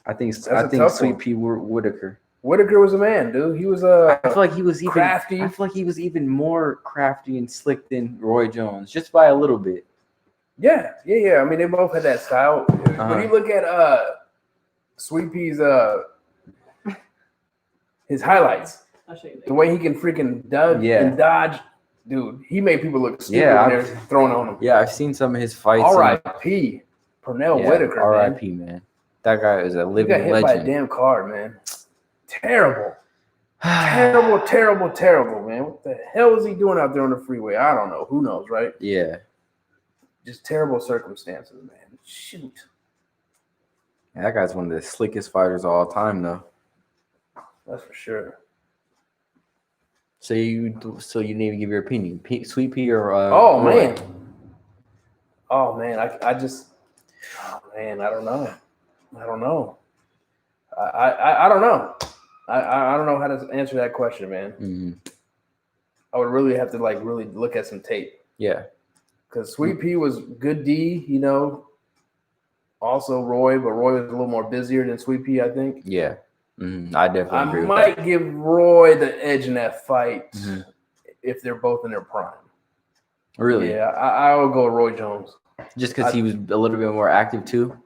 I think a tough Sweet one. Pea Whitaker. Whitaker was a man, dude. He was I feel like he was even crafty. I feel like he was even more crafty and slick than Roy Jones, just by a little bit. Yeah. I mean, they both had that style. When you look at Sweet Pea's his highlights, I'll show you the way he can freaking dodge and dodge, dude, he made people look stupid when they're throwing on him. Yeah, I've seen some of his fights. R.I.P. Pernell Whitaker. R.I.P. Man. That guy is a He living got hit by a legend. damn car, man. Terrible. Terrible, man. What the hell is he doing out there on the freeway? I don't know. Who knows, right? Yeah. Just terrible circumstances, man. Shoot. Yeah, that guy's one of the slickest fighters of all time, though. That's for sure. So you didn't even give your opinion. Sweet Pea or Oh, Roy? man. Oh, man. I just, oh, man, I don't know. I don't know. I don't know. I don't know how to answer that question, man. Mm-hmm. I would really have to really look at some tape. Yeah. Because Sweet Pea was good D, you know. Also Roy, but Roy was a little more busier than Sweet Pea, I think. Yeah. Mm-hmm. I definitely I agree with might that. give Roy the edge in that fight Mhm. if they're both in their prime. Really? Yeah, I will go Roy Jones. Just because he was a little bit more active too?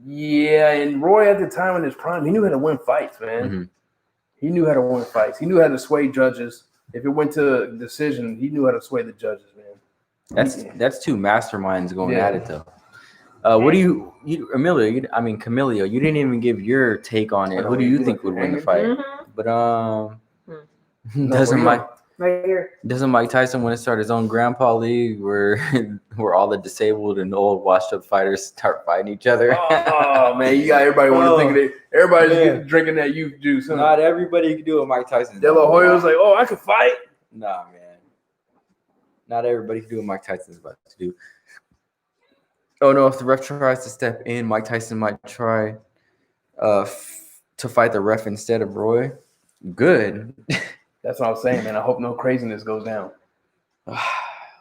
Yeah, and Roy at the time in his prime, he knew how to win fights, man. Mhm. He knew how to win fights. He knew how to sway judges. If it went to a decision, he knew how to sway the judges, man. That's two masterminds going Yeah. at it though. What do you Camilio, you didn't even give your take on it. Who do you think would win the fight? Mhm. But No, doesn't where Mike Right here. Doesn't Mike Tyson want to start his own grandpa league where where all the disabled and old washed up fighters start fighting each other? Oh man, you got everybody want to think of it. Everybody's drinking that youth juice. Huh? Not everybody can do what Mike Tyson. De La Hoya's like, oh, I could fight. Nah, man. Not everybody can do what Mike Tyson's about to do. Oh no, if the ref tries to step in, Mike Tyson might try to fight the ref instead of Roy. Good. That's what I was saying, man. I hope no craziness goes down.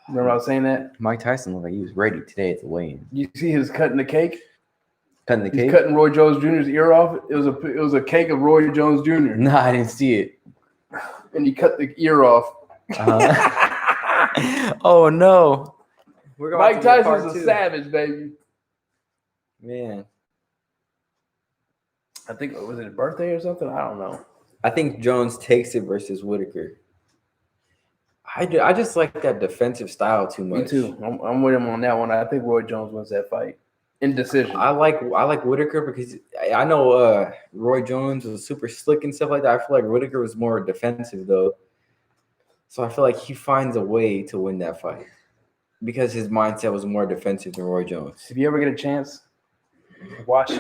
Remember I was saying that? Mike Tyson looked like he was ready today at the weigh-in. You see his cutting the cake? Cutting the He's cake? cutting Roy Jones Jr.'s ear off. It was a cake of Roy Jones Jr. Nah, I didn't see it. And he cut the ear off. Oh no. We're Mike to get part Tyson's a two. savage, baby. Man. I think, was it his birthday or something? I don't know. I think Jones takes it versus Whitaker. I just like that defensive style too much. Me too. I'm with him on that one. I think Roy Jones wins that fight in decision. I like Whitaker because I know Roy Jones was super slick and stuff like that. I feel like Whitaker was more defensive though. So I feel like he finds a way to win that fight because his mindset was more defensive than Roy Jones. If you ever get a chance, watch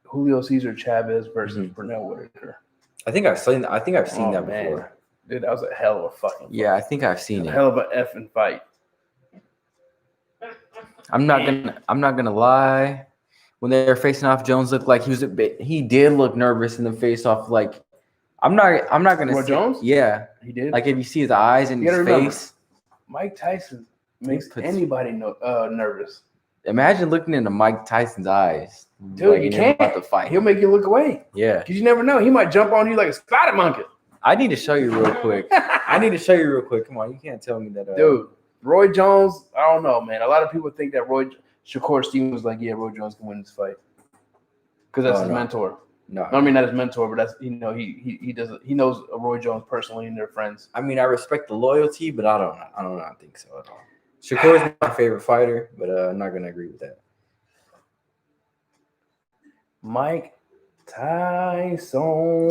Julio Cesar Chavez versus Pernell Whitaker. I think I've seen that Man. before. Dude, that was a hell of a fucking fight. Yeah, I think I've seen A it. hell of a effing fight. I'm not gonna lie. When they were facing off, Jones looked like he did look nervous in the face off. Like I'm not gonna Roy say- Jones? Yeah. He did. Like if you see his eyes and You his gotta remember. face. Mike Tyson makes puts- anybody nervous. Imagine looking into Mike Tyson's eyes. Dude, like, you and can't. about to fight. He'll make you look away. Yeah. Because you never know. He might jump on you like a spider monkey. I need to show you real quick. Come on, you can't tell me that. Dude, Roy Jones, I don't know, man. A lot of people think that Shakur Stevens was like, yeah, Roy Jones can win this fight. Because that's his mentor. No. I mean, not his mentor, but that's, he knows Roy Jones personally and they're friends. I mean, I respect the loyalty, but I don't think so at all. Shakur's my favorite fighter, but I'm not gonna agree with that. Mike Tyson.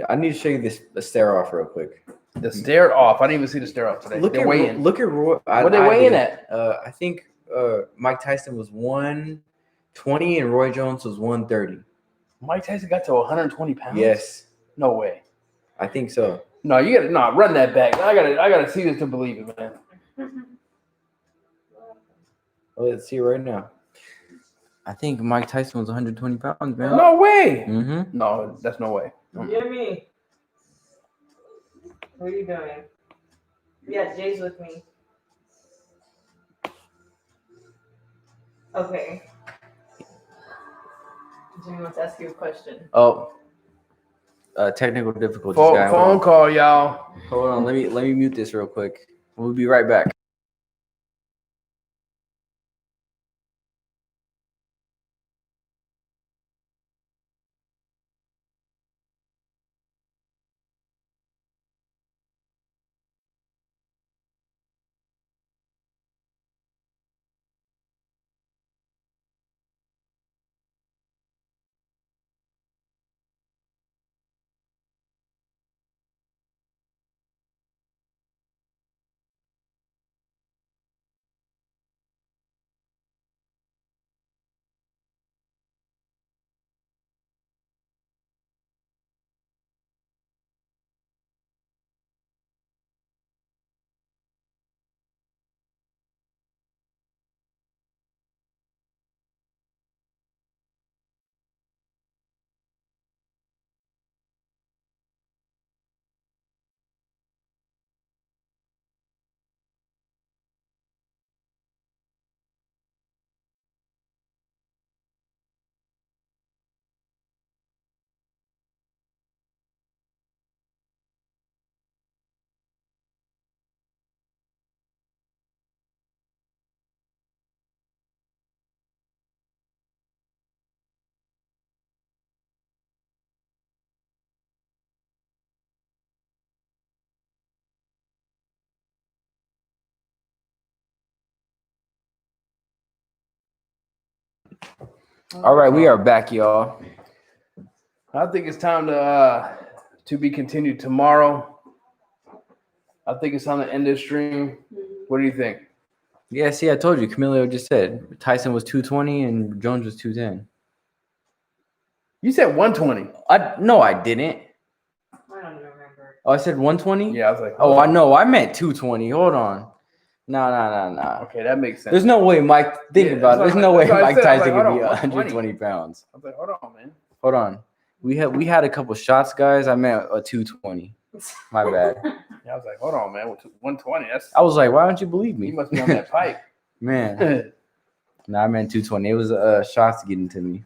I need to show you the stare off real quick. The stare off. I didn't even see the stare off today. Look They're at weighing. Look at Roy. What they weighing at? I think Mike Tyson was 120 and Roy Jones was 130. Mike Tyson got to 120 pounds? Yes, No way. I think so. No, you gotta run that back. I gotta see this to believe it, man. Oh, let's see right now. I think Mike Tyson was 120 pounds, man. No way. Mm-hmm. No, that's no way. Jimmy. What are you doing? Yeah, Jay's with me. Okay. Jimmy wants to ask you a question. Oh, technical difficulties. Phone call, y'all. Hold on, let me mute this real quick. We'll be right back. All right, we are back, y'all. I think it's time to be continued tomorrow. I think it's time to end this stream. What do you think? Yeah, see, I told you. Camilo just said Tyson was 220 and Jones was 210. You said 120. No, I didn't. I don't even remember. Oh, I said 120? Yeah, I was like, Oh, I know. I meant 220. Hold on. No. Okay, that makes sense. There's no way Mike. Think Yeah, about it. that's There's no way what I Mike said. I was Tyson like, could be hold on, 120 pounds. I was like, hold on, man. Hold on. We had a couple shots, guys. I meant a 220. My bad. Yeah, I was like, hold on, man. 120. That's I was like, why don't you believe me? you must be on that pipe. Man. No, I meant 220. It was shots getting to me.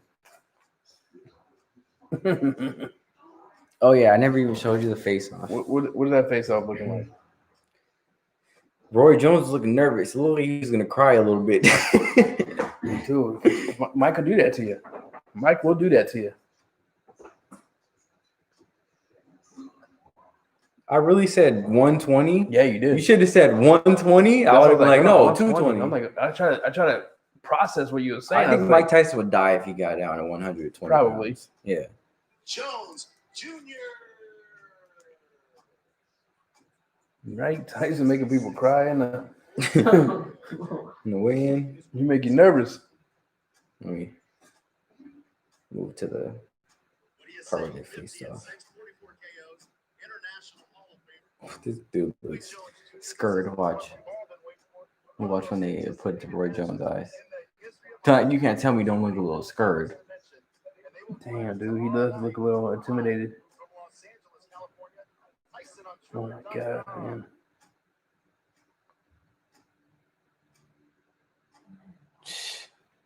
Oh yeah, I never even showed you the face off. What is that face off looking like? Roy Jones was looking nervous. It looked like he was gonna cry a little bit. Dude, Mike will do that to you. Mike will do that to you. I really said 120. Yeah, you did. You should have said 120. I would have been like, no, 220. I'm like, I try to process what you were saying. I think was Mike like, Tyson would die if he got down to 120. Probably. Pounds. Yeah. Jones Jr. Right, Tyson making people cry and In the weigh-in. you make you nervous. Let me move to the part where they faced off. This dude looks scared. Watch when they put Roy Jones' eyes. You can't tell me don't look a little scared. Damn, dude, he does look a little intimidated. Oh my god, man.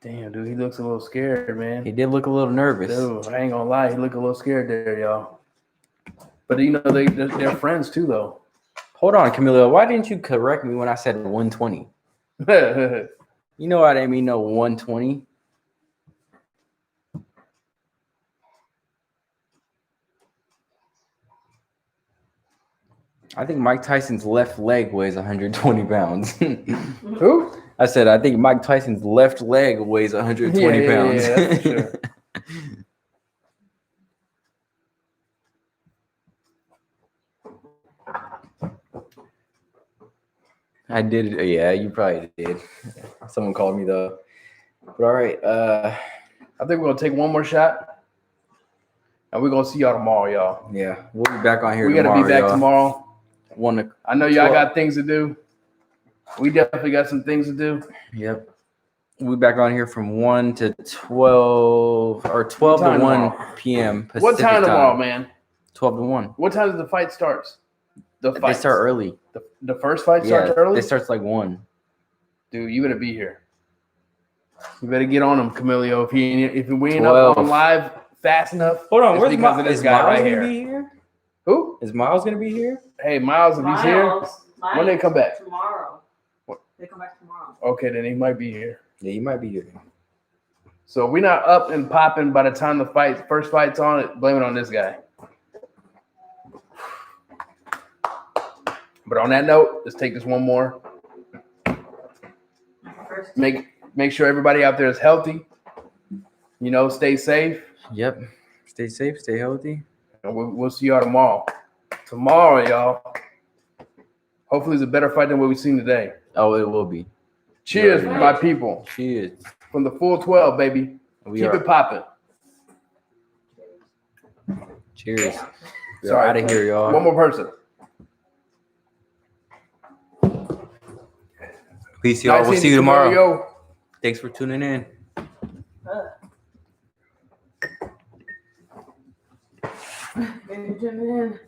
Damn, dude, he looks a little scared, man. He did look a little nervous. Dude, I ain't gonna lie, he looked a little scared there, y'all. But you know, they're friends too, though. Hold on, Camilo. Why didn't you correct me when I said 120? You know I didn't mean no 120. I think Mike Tyson's left leg weighs 120 pounds. Who? I said I think Mike Tyson's left leg weighs 120 pounds. Yeah, that's for sure. I did. Yeah, you probably did. Someone called me though. But all right. I think we're gonna take one more shot, and we're gonna see y'all tomorrow, y'all. Yeah, we'll be back on here. We gotta be back tomorrow. I know y'all got things to do. We definitely got some things to do. Yep. We'll be back on here from 1 to 12 or 12 to 1 tomorrow? p.m. Pacific What time tomorrow, man? 12 to 1. What time does the fight starts? They start early. The first fight starts early? It starts like 1. Dude, you better be here. You better get on him, Camilio. If we ain't up on live fast enough. Hold on, it's where's because of this is guy Miles right gonna here. be here? Who? Is Miles gonna be here? Hey, Miles, if he's here, when they come back? Tomorrow. What? They come back tomorrow. Okay, then he might be here. Yeah, you might be here. So if we're not up and popping by the time the first fight's on, it blame it on this guy. But on that note, let's take this one more. Make sure everybody out there is healthy. You know, stay safe. Yep. Stay safe, stay healthy. And we'll see y'all tomorrow. Tomorrow, y'all. Hopefully it's a better fight than what we've seen today. Oh, it will be. Cheers, my people. Cheers. From the full 12, baby. Keep it popping. Cheers. We're Sorry. out of here, y'all. One more person. Peace, y'all. Nice We'll see seeing you tomorrow. Yo. Thanks for tuning in. Benjamin.